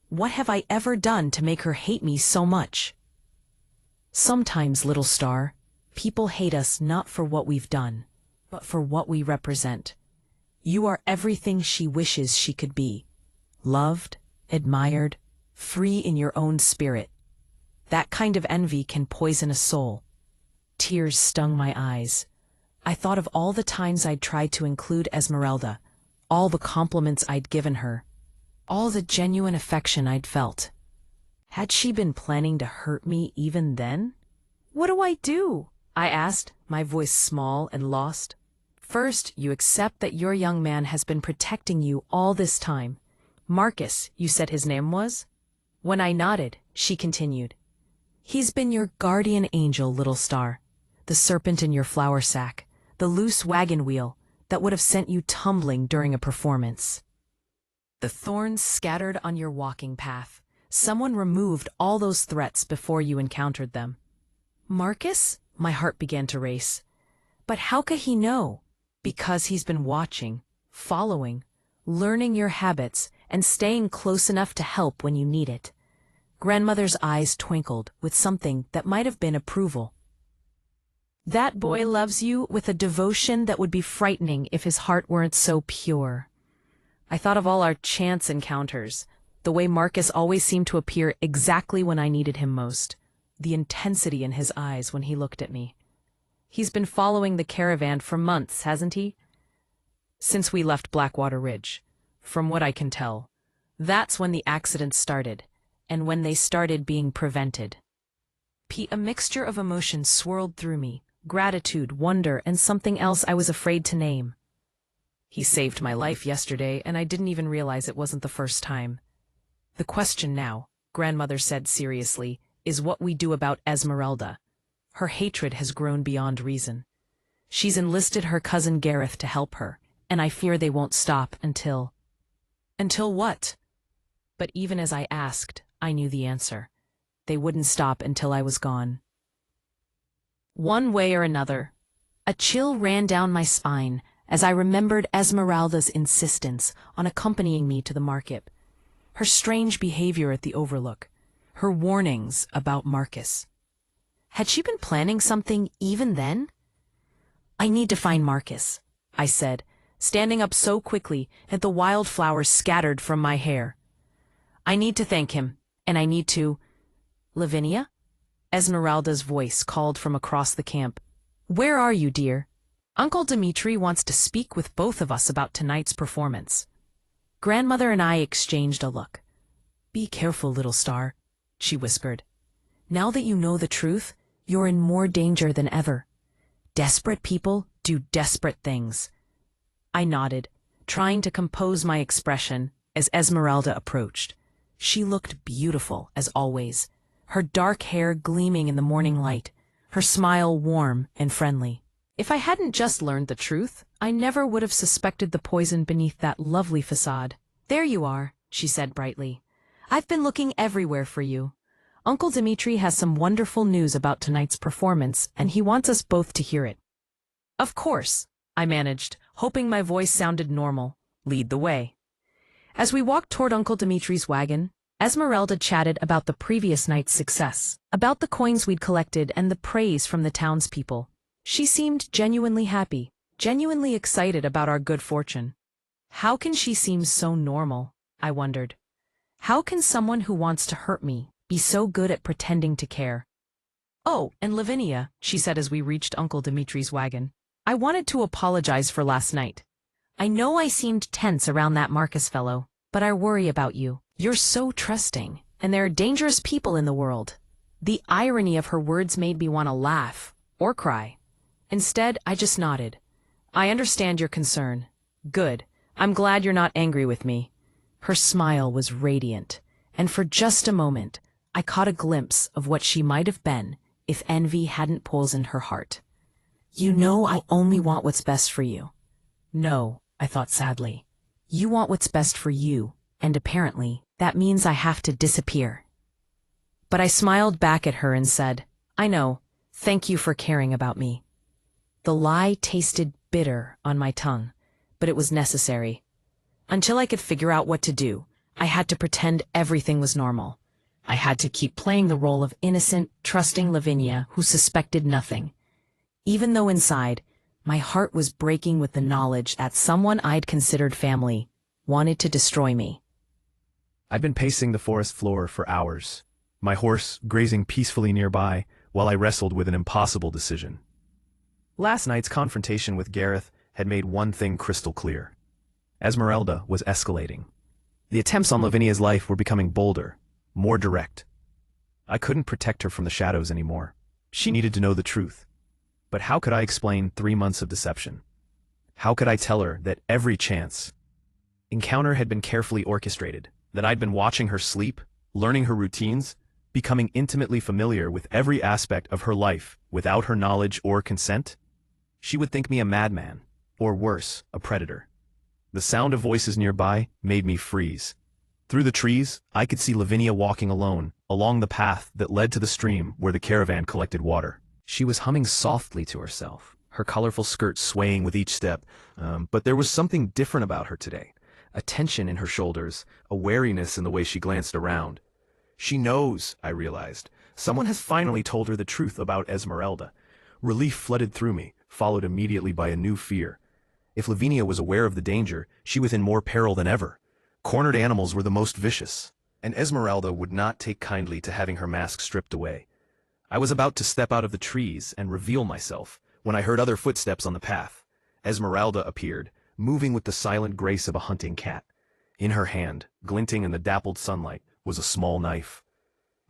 What have I ever done to make her hate me so much?" "Sometimes, little star, people hate us not for what we've done, but for what we represent. You are everything she wishes she could be. Loved, admired, free in your own spirit. That kind of envy can poison a soul." Tears stung my eyes. I thought of all the times I'd tried to include Esmeralda, all the compliments I'd given her, all the genuine affection I'd felt. Had she been planning to hurt me even then? "What do I do?" I asked, my voice small and lost. "First, you accept that your young man has been protecting you all this time. Marcus, you said his name was?" When I nodded, she continued, "He's been your guardian angel, little star. The serpent in your flour sack, the loose wagon wheel that would have sent you tumbling during a performance. The thorns scattered on your walking path. Someone removed all those threats before you encountered them." "Marcus?" My heart began to race. "But how could he know?" "Because he's been watching, following, learning your habits, and staying close enough to help when you need it." Grandmother's eyes twinkled with something that might have been approval. "That boy loves you with a devotion that would be frightening if his heart weren't so pure." I thought of all our chance encounters, the way Marcus always seemed to appear exactly when I needed him most, the intensity in his eyes when he looked at me. "He's been following the caravan for months, hasn't he?" "Since we left Blackwater Ridge, from what I can tell. That's when the accidents started, and when they started being prevented." A mixture of emotions swirled through me, gratitude, wonder, and something else I was afraid to name. He saved my life yesterday, and I didn't even realize it wasn't the first time. The question now, grandmother said seriously, is what we do about Esmeralda. Her hatred has grown beyond reason. She's enlisted her cousin Gareth to help her, and I fear they won't stop until... Until what? But even as I asked, I knew the answer. They wouldn't stop until I was gone. One way or another, a chill ran down my spine as I remembered Esmeralda's insistence on accompanying me to the market, her strange behavior at the Overlook, her warnings about Marcus. Had she been planning something even then? I need to find Marcus, I said, standing up so quickly that the wildflowers scattered from my hair. I need to thank him, and I need to... Lavinia? Esmeralda's voice called from across the camp. Where are you, dear? Uncle Dimitri wants to speak with both of us about tonight's performance. Grandmother and I exchanged a look. Be careful, little star, she whispered. Now that you know the truth, you're in more danger than ever. Desperate people do desperate things. I nodded, trying to compose my expression as Esmeralda approached. She looked beautiful, as always, her dark hair gleaming in the morning light, her smile warm and friendly. If I hadn't just learned the truth, I never would have suspected the poison beneath that lovely facade. There you are, she said brightly. I've been looking everywhere for you. Uncle Dimitri has some wonderful news about tonight's performance, and he wants us both to hear it. Of course, I managed, hoping my voice sounded normal. Lead the way. As we walked toward Uncle Dimitri's wagon, Esmeralda chatted about the previous night's success, about the coins we'd collected and the praise from the townspeople. She seemed genuinely happy, genuinely excited about our good fortune. How can she seem so normal? I wondered. How can someone who wants to hurt me be so good at pretending to care? Oh, and Lavinia, she said as we reached Uncle Dimitri's wagon. I wanted to apologize for last night. I know I seemed tense around that Marcus fellow, but I worry about you. You're so trusting, and there are dangerous people in the world. The irony of her words made me want to laugh or cry. Instead, I just nodded. I understand your concern. Good. I'm glad you're not angry with me. Her smile was radiant, and for just a moment, I caught a glimpse of what she might have been if envy hadn't poisoned her heart. You know I only want what's best for you. No, I thought sadly. You want what's best for you, and apparently, that means I have to disappear. But I smiled back at her and said, I know, thank you for caring about me. The lie tasted bitter on my tongue, but it was necessary. Until I could figure out what to do, I had to pretend everything was normal. I had to keep playing the role of innocent, trusting Lavinia who suspected nothing. Even though inside, my heart was breaking with the knowledge that someone I'd considered family wanted to destroy me. I'd been pacing the forest floor for hours, my horse grazing peacefully nearby while I wrestled with an impossible decision. Last night's confrontation with Gareth had made one thing crystal clear. Esmeralda was escalating. The attempts on Lavinia's life were becoming bolder, more direct. I couldn't protect her from the shadows anymore. She needed to know the truth. But how could I explain 3 months of deception? How could I tell her that every chance encounter had been carefully orchestrated, that I'd been watching her sleep, learning her routines, becoming intimately familiar with every aspect of her life without her knowledge or consent? She would think me a madman, or worse, a predator. The sound of voices nearby made me freeze. Through the trees, I could see Lavinia walking alone, along the path that led to the stream where the caravan collected water. She was humming softly to herself, her colorful skirt swaying with each step, but there was something different about her today. A tension in her shoulders, a wariness in the way she glanced around. She knows, I realized. Someone has finally told her the truth about Esmeralda. Relief flooded through me, followed immediately by a new fear. If Lavinia was aware of the danger, she was in more peril than ever. Cornered animals were the most vicious, and Esmeralda would not take kindly to having her mask stripped away. I was about to step out of the trees and reveal myself, when I heard other footsteps on the path. Esmeralda appeared, moving with the silent grace of a hunting cat. In her hand, glinting in the dappled sunlight, was a small knife.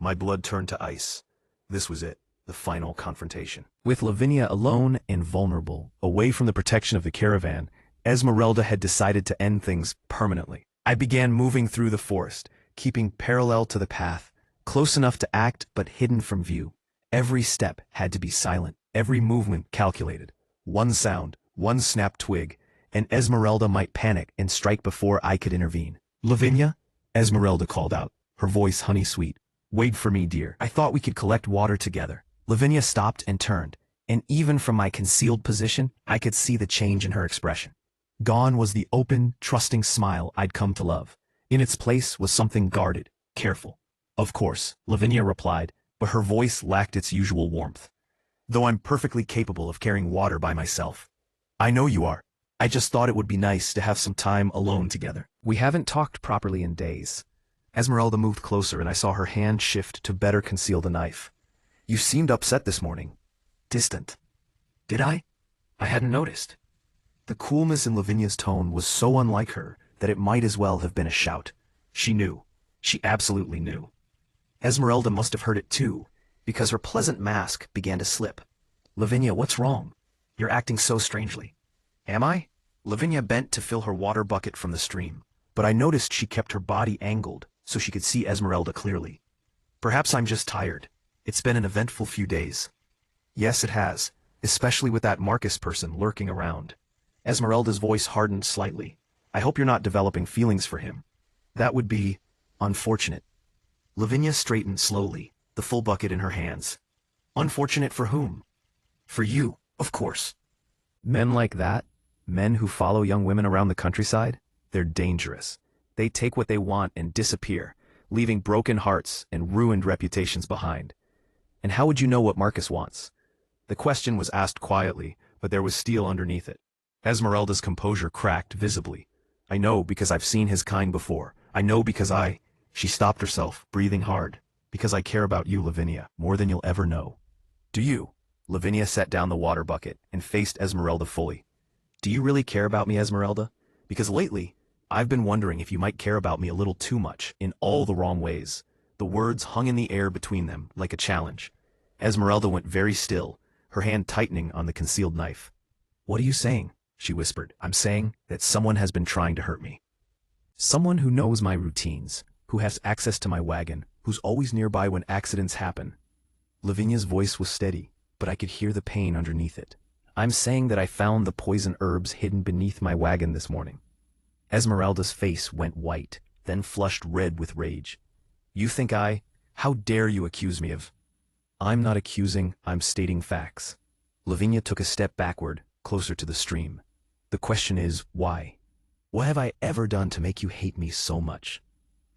My blood turned to ice. This was it. the final confrontation. With Lavinia alone and vulnerable, away from the protection of the caravan, Esmeralda had decided to end things permanently. I began moving through the forest, keeping parallel to the path, close enough to act but hidden from view. Every step had to be silent, every movement calculated. One sound, one snapped twig, and Esmeralda might panic and strike before I could intervene. "Lavinia?" Esmeralda called out, her voice honey-sweet. "Wait for me, dear. I thought we could collect water together." Lavinia stopped and turned, and even from my concealed position, I could see the change in her expression. Gone was the open, trusting smile I'd come to love. In its place was something guarded, careful. "Of course," Lavinia replied, but her voice lacked its usual warmth. "Though I'm perfectly capable of carrying water by myself." "I know you are. I just thought it would be nice to have some time alone together. We haven't talked properly in days." Esmeralda moved closer and I saw her hand shift to better conceal the knife. "You seemed upset this morning. Distant." "Did I? I hadn't noticed." The coolness in Lavinia's tone was so unlike her that it might as well have been a shout. She knew. She absolutely knew. Esmeralda must have heard it too, because her pleasant mask began to slip. "Lavinia, what's wrong? You're acting so strangely." "Am I?" Lavinia bent to fill her water bucket from the stream, but I noticed she kept her body angled so she could see Esmeralda clearly. "Perhaps I'm just tired. It's been an eventful few days." "Yes, it has, especially with that Marcus person lurking around." Esmeralda's voice hardened slightly. "I hope you're not developing feelings for him. That would be unfortunate." Lavinia straightened slowly, the full bucket in her hands. "Unfortunate for whom?" "For you, of course." "Men like that? Men who follow young women around the countryside? They're dangerous. They take what they want and disappear, leaving broken hearts and ruined reputations behind. And how would you know what Marcus wants?" The question was asked quietly, but there was steel underneath it. Esmeralda's composure cracked visibly. "I know because I've seen his kind before. I know because I—" She stopped herself, breathing hard. "Because I care about you, Lavinia, more than you'll ever know." "Do you?" Lavinia set down the water bucket and faced Esmeralda fully. "Do you really care about me, Esmeralda? Because lately, I've been wondering if you might care about me a little too much, in all the wrong ways." The words hung in the air between them, like a challenge. Esmeralda went very still, her hand tightening on the concealed knife. "What are you saying?" she whispered. "I'm saying that someone has been trying to hurt me. Someone who knows my routines, who has access to my wagon, who's always nearby when accidents happen." Lavinia's voice was steady, but I could hear the pain underneath it. "I'm saying that I found the poison herbs hidden beneath my wagon this morning." Esmeralda's face went white, then flushed red with rage. "You think How dare you accuse me of—" "I'm not accusing, I'm stating facts." Lavinia took a step backward, closer to the stream. "The question is, why? What have I ever done to make you hate me so much?"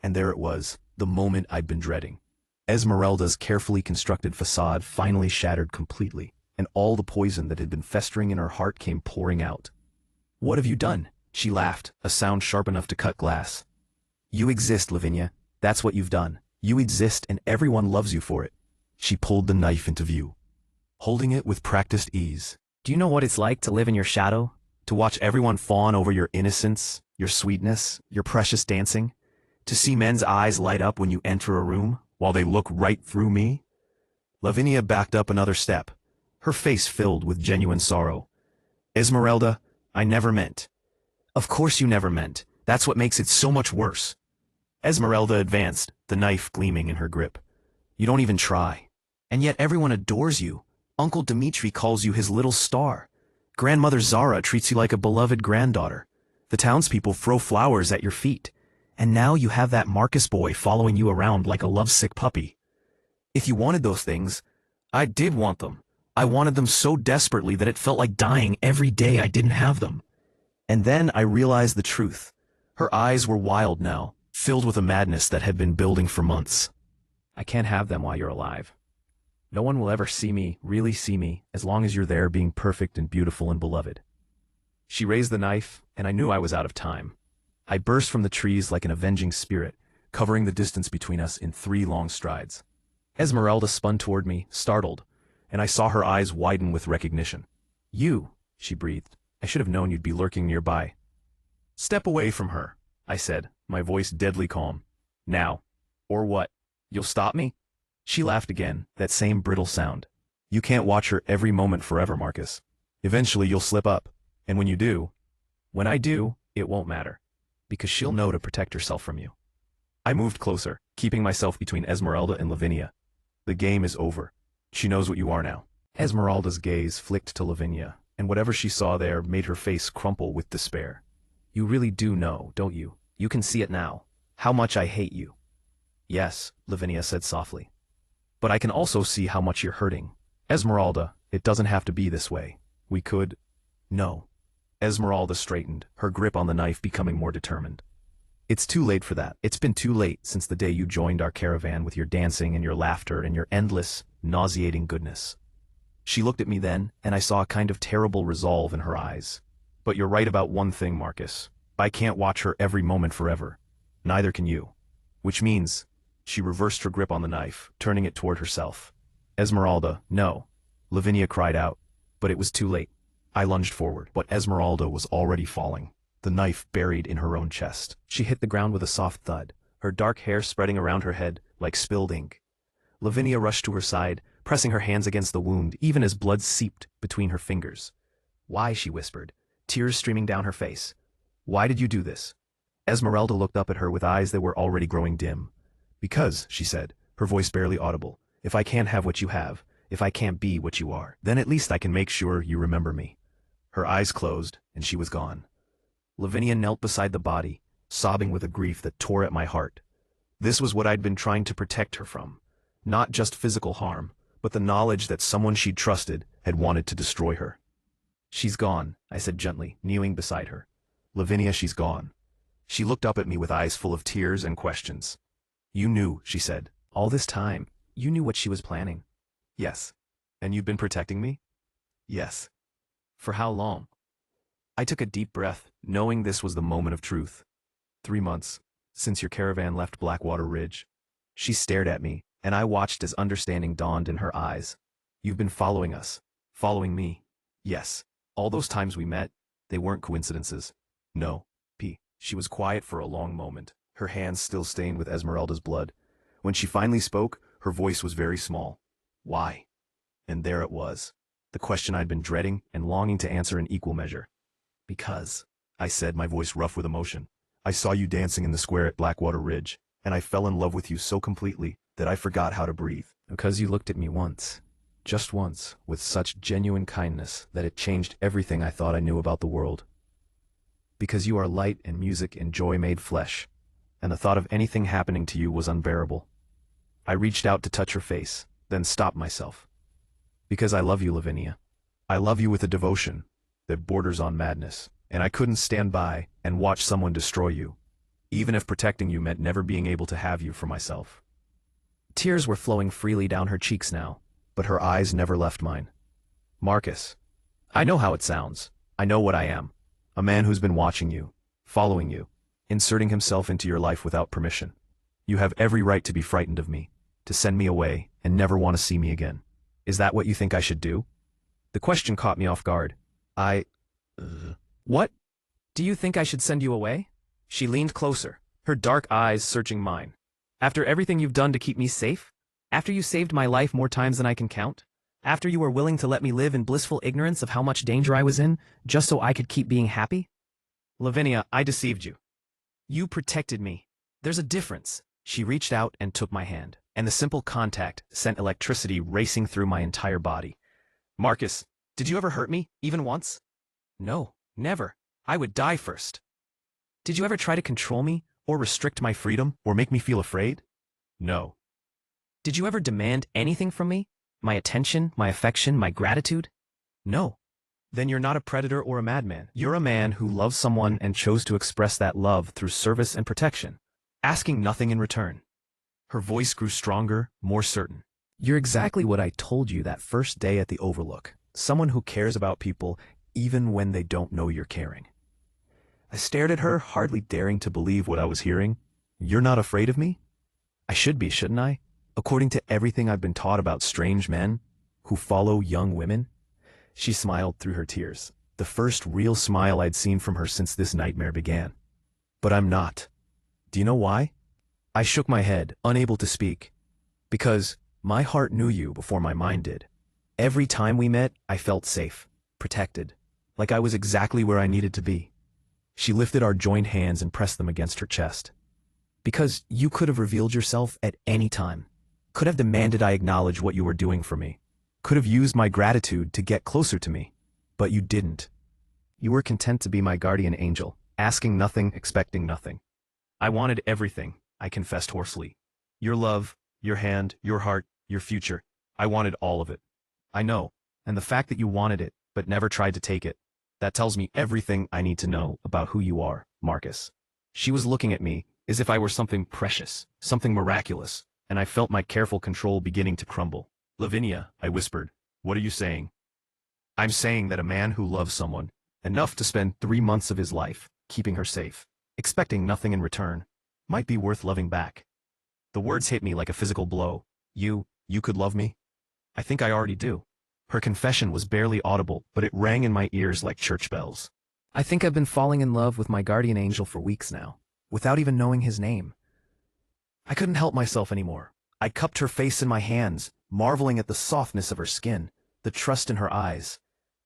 And there it was, the moment I'd been dreading. Esmeralda's carefully constructed facade finally shattered completely, and all the poison that had been festering in her heart came pouring out. "What have you done?" She laughed, a sound sharp enough to cut glass. "You exist, Lavinia. That's what you've done. You exist and everyone loves you for it." She pulled the knife into view, holding it with practiced ease. "Do you know what it's like to live in your shadow? To watch everyone fawn over your innocence, your sweetness, your precious dancing? To see men's eyes light up when you enter a room, while they look right through me?" Lavinia backed up another step, her face filled with genuine sorrow. "Esmeralda, I never meant." "Of course you never meant. That's what makes it so much worse." Esmeralda advanced, the knife gleaming in her grip. "You don't even try. And yet everyone adores you. Uncle Dmitri calls you his little star. Grandmother Zara treats you like a beloved granddaughter. The townspeople throw flowers at your feet. And now you have that Marcus boy following you around like a lovesick puppy. If you wanted those things, I did want them. I wanted them so desperately that it felt like dying every day I didn't have them." And then I realized the truth. Her eyes were wild now, filled with a madness that had been building for months. "I can't have them while you're alive. No one will ever see me, really see me, as long as you're there being perfect and beautiful and beloved." She raised the knife, and I knew I was out of time. I burst from the trees like an avenging spirit, covering the distance between us in 3 long strides. Esmeralda spun toward me, startled, and I saw her eyes widen with recognition. "You," she breathed. "I should have known you'd be lurking nearby." "Step away from her," I said, my voice deadly calm. "Now. Or what? You'll stop me?" She laughed again, that same brittle sound. You can't watch her every moment forever, Marcus. Eventually you'll slip up, and when I do, it won't matter, because she'll know to protect herself from you. I moved closer, keeping myself between Esmeralda and Lavinia. The game is over. She knows what you are now. Esmeralda's gaze flicked to Lavinia, and whatever she saw there made her face crumple with despair. You really do know, don't you? You can see it now. How much I hate you. Yes, Lavinia said softly. But I can also see how much you're hurting. Esmeralda, it doesn't have to be this way. We could… No. Esmeralda straightened, her grip on the knife becoming more determined. It's too late for that. It's been too late since the day you joined our caravan with your dancing and your laughter and your endless, nauseating goodness. She looked at me then, and I saw a kind of terrible resolve in her eyes. But you're right about one thing, Marcus. I can't watch her every moment forever. Neither can you. Which means… She reversed her grip on the knife, turning it toward herself. Esmeralda, no. Lavinia cried out. But it was too late. I lunged forward, but Esmeralda was already falling, the knife buried in her own chest. She hit the ground with a soft thud, her dark hair spreading around her head like spilled ink. Lavinia rushed to her side, pressing her hands against the wound even as blood seeped between her fingers. Why, she whispered, tears streaming down her face. Why did you do this? Esmeralda looked up at her with eyes that were already growing dim. Because, she said, her voice barely audible, if I can't have what you have, if I can't be what you are, then at least I can make sure you remember me. Her eyes closed, and she was gone. Lavinia knelt beside the body, sobbing with a grief that tore at my heart. This was what I'd been trying to protect her from. Not just physical harm, but the knowledge that someone she'd trusted had wanted to destroy her. She's gone, I said gently, kneeling beside her. Lavinia, she's gone. She looked up at me with eyes full of tears and questions. You knew, she said. All this time, you knew what she was planning. Yes. And you've been protecting me? Yes. For how long? I took a deep breath, knowing this was the moment of truth. 3 months, since your caravan left Blackwater Ridge. She stared at me, and I watched as understanding dawned in her eyes. You've been following us. Following me. Yes. All those times we met, they weren't coincidences. No. She was quiet for a long moment, her hands still stained with Esmeralda's blood. When she finally spoke, her voice was very small. Why? And there it was. The question I'd been dreading and longing to answer in equal measure. Because, I said, my voice rough with emotion, I saw you dancing in the square at Blackwater Ridge, and I fell in love with you so completely that I forgot how to breathe. Because you looked at me once, just once, with such genuine kindness that it changed everything I thought I knew about the world. Because you are light and music and joy made flesh, and the thought of anything happening to you was unbearable. I reached out to touch her face, then stopped myself. Because I love you, Lavinia. I love you with a devotion that borders on madness, and I couldn't stand by and watch someone destroy you, even if protecting you meant never being able to have you for myself. Tears were flowing freely down her cheeks now, but her eyes never left mine. Marcus, I know how it sounds. I know what I am. A man who's been watching you, following you, inserting himself into your life without permission. You have every right to be frightened of me, to send me away and never want to see me again. Is that what you think I should do? The question caught me off guard. What? Do you think I should send you away? She leaned closer, her dark eyes searching mine. After everything you've done to keep me safe? After you saved my life more times than I can count? After you were willing to let me live in blissful ignorance of how much danger I was in, just so I could keep being happy? Lavinia, I deceived you. You protected me. There's a difference. She reached out and took my hand, and the simple contact sent electricity racing through my entire body. Marcus, did you ever hurt me, even once? No, never. I would die first. Did you ever try to control me, or restrict my freedom, or make me feel afraid? No. Did you ever demand anything from me? My attention, my affection, my gratitude? No. Then you're not a predator or a madman. You're a man who loves someone and chose to express that love through service and protection, asking nothing in return. Her voice grew stronger, more certain. You're exactly what I told you that first day at the Overlook. Someone who cares about people even when they don't know you're caring. I stared at her, hardly daring to believe what I was hearing. You're not afraid of me? I should be, shouldn't I? According to everything I've been taught about strange men who follow young women. She smiled through her tears, the first real smile I'd seen from her since this nightmare began. But I'm not. Do you know why? I shook my head, unable to speak. Because my heart knew you before my mind did. Every time we met, I felt safe, protected, like I was exactly where I needed to be. She lifted our joined hands and pressed them against her chest. Because you could have revealed yourself at any time. Could have demanded I acknowledge what you were doing for me. Could have used my gratitude to get closer to me. But you didn't. You were content to be my guardian angel, asking nothing, expecting nothing. I wanted everything, I confessed hoarsely. Your love, your hand, your heart, your future. I wanted all of it. I know, and the fact that you wanted it, but never tried to take it, that tells me everything I need to know about who you are, Marcus. She was looking at me, as if I were something precious, something miraculous, and I felt my careful control beginning to crumble. Lavinia, I whispered, what are you saying? I'm saying that a man who loves someone, enough to spend 3 months of his life, keeping her safe, expecting nothing in return, might be worth loving back. The words hit me like a physical blow. You could love me? I think I already do. Her confession was barely audible, but it rang in my ears like church bells. I think I've been falling in love with my guardian angel for weeks now, without even knowing his name. I couldn't help myself anymore. I cupped her face in my hands, marveling at the softness of her skin, the trust in her eyes.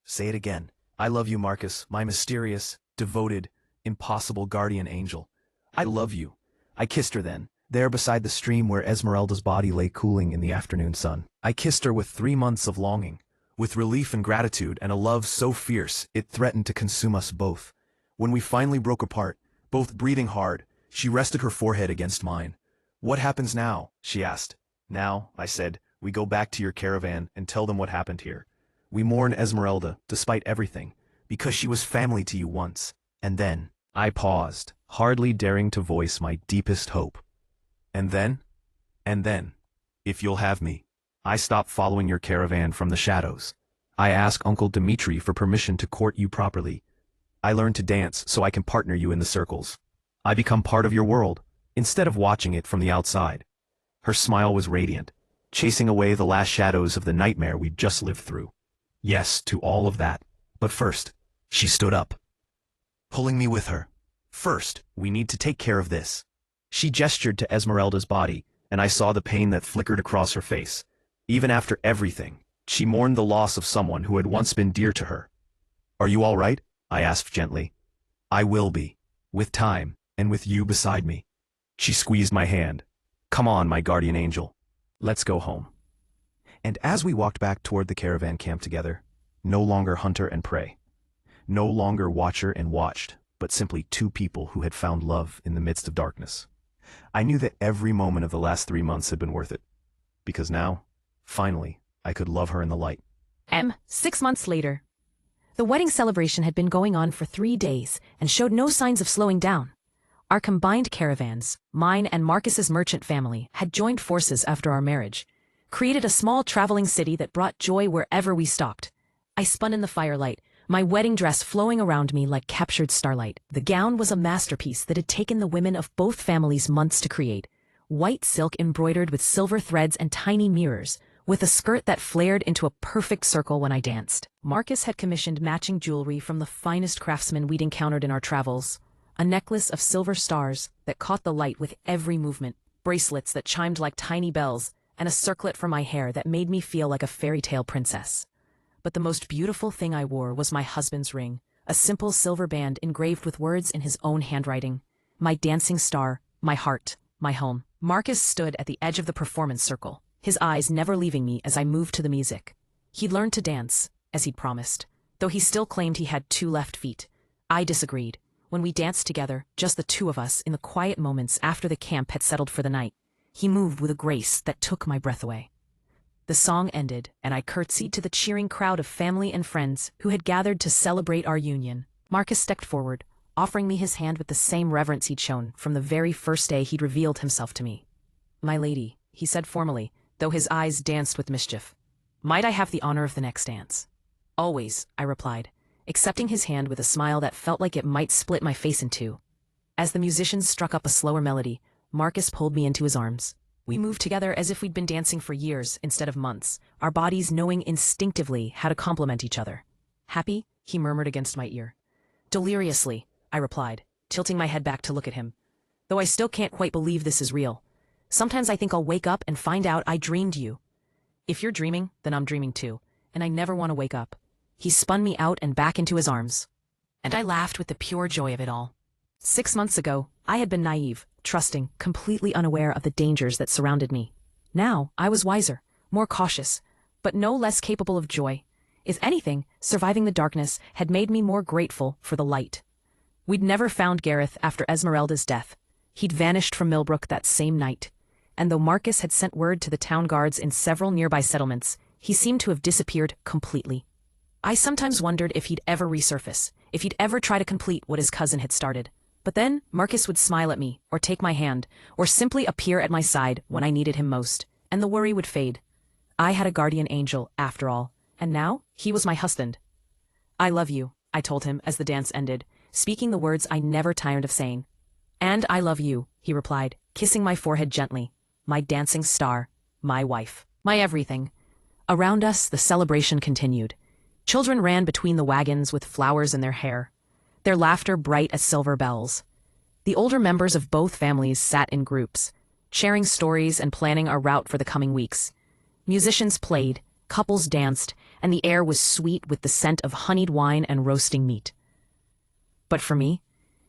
Say it again. I love you, Marcus, my mysterious, devoted, impossible guardian angel. I love you. I kissed her then, there beside the stream where Esmeralda's body lay cooling in the afternoon sun. I kissed her with 3 months of longing, with relief and gratitude and a love so fierce it threatened to consume us both. When we finally broke apart, both breathing hard, she rested her forehead against mine. What happens now? She asked. Now, I said, we go back to your caravan and tell them what happened here. We mourn Esmeralda, despite everything, because she was family to you once. And then, I paused, hardly daring to voice my deepest hope. And then, if you'll have me, I stop following your caravan from the shadows. I ask Uncle Dmitri for permission to court you properly. I learn to dance so I can partner you in the circles. I become part of your world, instead of watching it from the outside. Her smile was radiant, chasing away the last shadows of the nightmare we'd just lived through. Yes, to all of that. But first, she stood up, pulling me with her. First, we need to take care of this. She gestured to Esmeralda's body, and I saw the pain that flickered across her face. Even after everything, she mourned the loss of someone who had once been dear to her. Are you all right? I asked gently. I will be, with time, and with you beside me. She squeezed my hand. Come on, my guardian angel. Let's go home. And as we walked back toward the caravan camp together, no longer hunter and prey, no longer watcher and watched, but simply two people who had found love in the midst of darkness, I knew that every moment of the last 3 months had been worth it. Because now, finally, I could love her in the light. 6 months later. The wedding celebration had been going on for 3 days and showed no signs of slowing down. Our combined caravans, mine and Marcus's merchant family, had joined forces after our marriage, created a small traveling city that brought joy wherever we stopped. I spun in the firelight, my wedding dress flowing around me like captured starlight. The gown was a masterpiece that had taken the women of both families months to create. White silk embroidered with silver threads and tiny mirrors, with a skirt that flared into a perfect circle when I danced. Marcus had commissioned matching jewelry from the finest craftsmen we'd encountered in our travels. A necklace of silver stars that caught the light with every movement, bracelets that chimed like tiny bells, and a circlet for my hair that made me feel like a fairy tale princess. But the most beautiful thing I wore was my husband's ring, a simple silver band engraved with words in his own handwriting. My dancing star, my heart, my home. Marcus stood at the edge of the performance circle, his eyes never leaving me as I moved to the music. He'd learned to dance, as he'd promised, though he still claimed he had 2 left feet. I disagreed. When we danced together, just the 2 of us, in the quiet moments after the camp had settled for the night, he moved with a grace that took my breath away. The song ended, and I curtsied to the cheering crowd of family and friends who had gathered to celebrate our union. Marcus stepped forward, offering me his hand with the same reverence he'd shown from the very first day he'd revealed himself to me. My lady, he said formally, though his eyes danced with mischief. Might I have the honor of the next dance? Always, I replied, accepting his hand with a smile that felt like it might split my face in two. As the musicians struck up a slower melody, Marcus pulled me into his arms. We moved together as if we'd been dancing for years instead of months, our bodies knowing instinctively how to complement each other. Happy? He murmured against my ear. Deliriously, I replied, tilting my head back to look at him. Though I still can't quite believe this is real. Sometimes I think I'll wake up and find out I dreamed you. If you're dreaming, then I'm dreaming too. and I never want to wake up. He spun me out and back into his arms. And I laughed with the pure joy of it all. 6 months ago, I had been naive, trusting, completely unaware of the dangers that surrounded me. Now, I was wiser, more cautious, but no less capable of joy. If anything, surviving the darkness had made me more grateful for the light. We'd never found Gareth after Esmeralda's death. He'd vanished from Millbrook that same night. And though Marcus had sent word to the town guards in several nearby settlements, he seemed to have disappeared completely. I sometimes wondered if he'd ever resurface, if he'd ever try to complete what his cousin had started. But then, Marcus would smile at me, or take my hand, or simply appear at my side when I needed him most, and the worry would fade. I had a guardian angel, after all, and now he was my husband. "I love you," I told him as the dance ended, speaking the words I never tired of saying. "And I love you," he replied, kissing my forehead gently. "My dancing star, my wife, my everything." Around us, the celebration continued. Children ran between the wagons with flowers in their hair, their laughter bright as silver bells. The older members of both families sat in groups, sharing stories and planning our route for the coming weeks. Musicians played, couples danced, and the air was sweet with the scent of honeyed wine and roasting meat. But for me,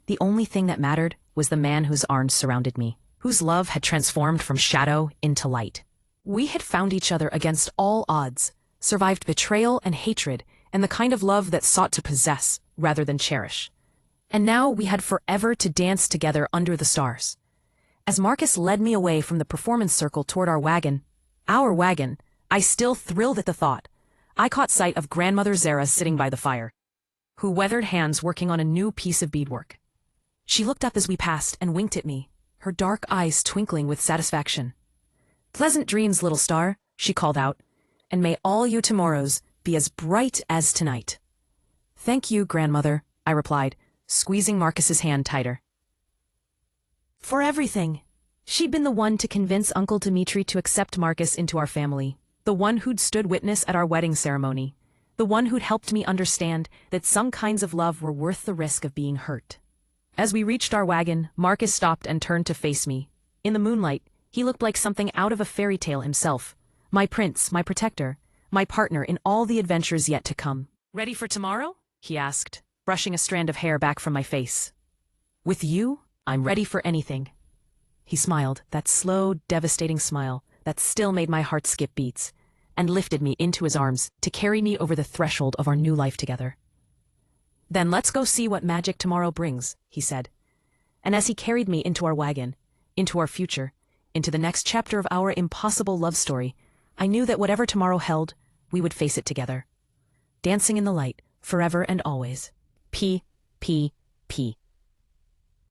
the only thing that mattered was the man whose arms surrounded me, whose love had transformed from shadow into light. We had found each other against all odds, survived betrayal and hatred, and the kind of love that sought to possess rather than cherish. And now we had forever to dance together under the stars. As Marcus led me away from the performance circle toward our wagon, I still thrilled at the thought. I caught sight of Grandmother Zara sitting by the fire, her weathered hands working on a new piece of beadwork. She looked up as we passed and winked at me, her dark eyes twinkling with satisfaction. "Pleasant dreams, little star," she called out, "and may all your tomorrows be as bright as tonight." "Thank you, Grandmother," I replied, squeezing Marcus's hand tighter. "For everything." She'd been the one to convince Uncle Dmitri to accept Marcus into our family, the one who'd stood witness at our wedding ceremony, the one who'd helped me understand that some kinds of love were worth the risk of being hurt. As we reached our wagon, Marcus stopped and turned to face me. In the moonlight, he looked like something out of a fairy tale himself. My prince, my protector, my partner in all the adventures yet to come. "Ready for tomorrow?" he asked, brushing a strand of hair back from my face. "With you, I'm ready for anything." He smiled, that slow, devastating smile that still made my heart skip beats, and lifted me into his arms to carry me over the threshold of our new life together. "Then let's go see what magic tomorrow brings," he said. And as he carried me into our wagon, into our future, into the next chapter of our impossible love story, I knew that whatever tomorrow held, we would face it together. Dancing in the light, forever and always. P. P. P.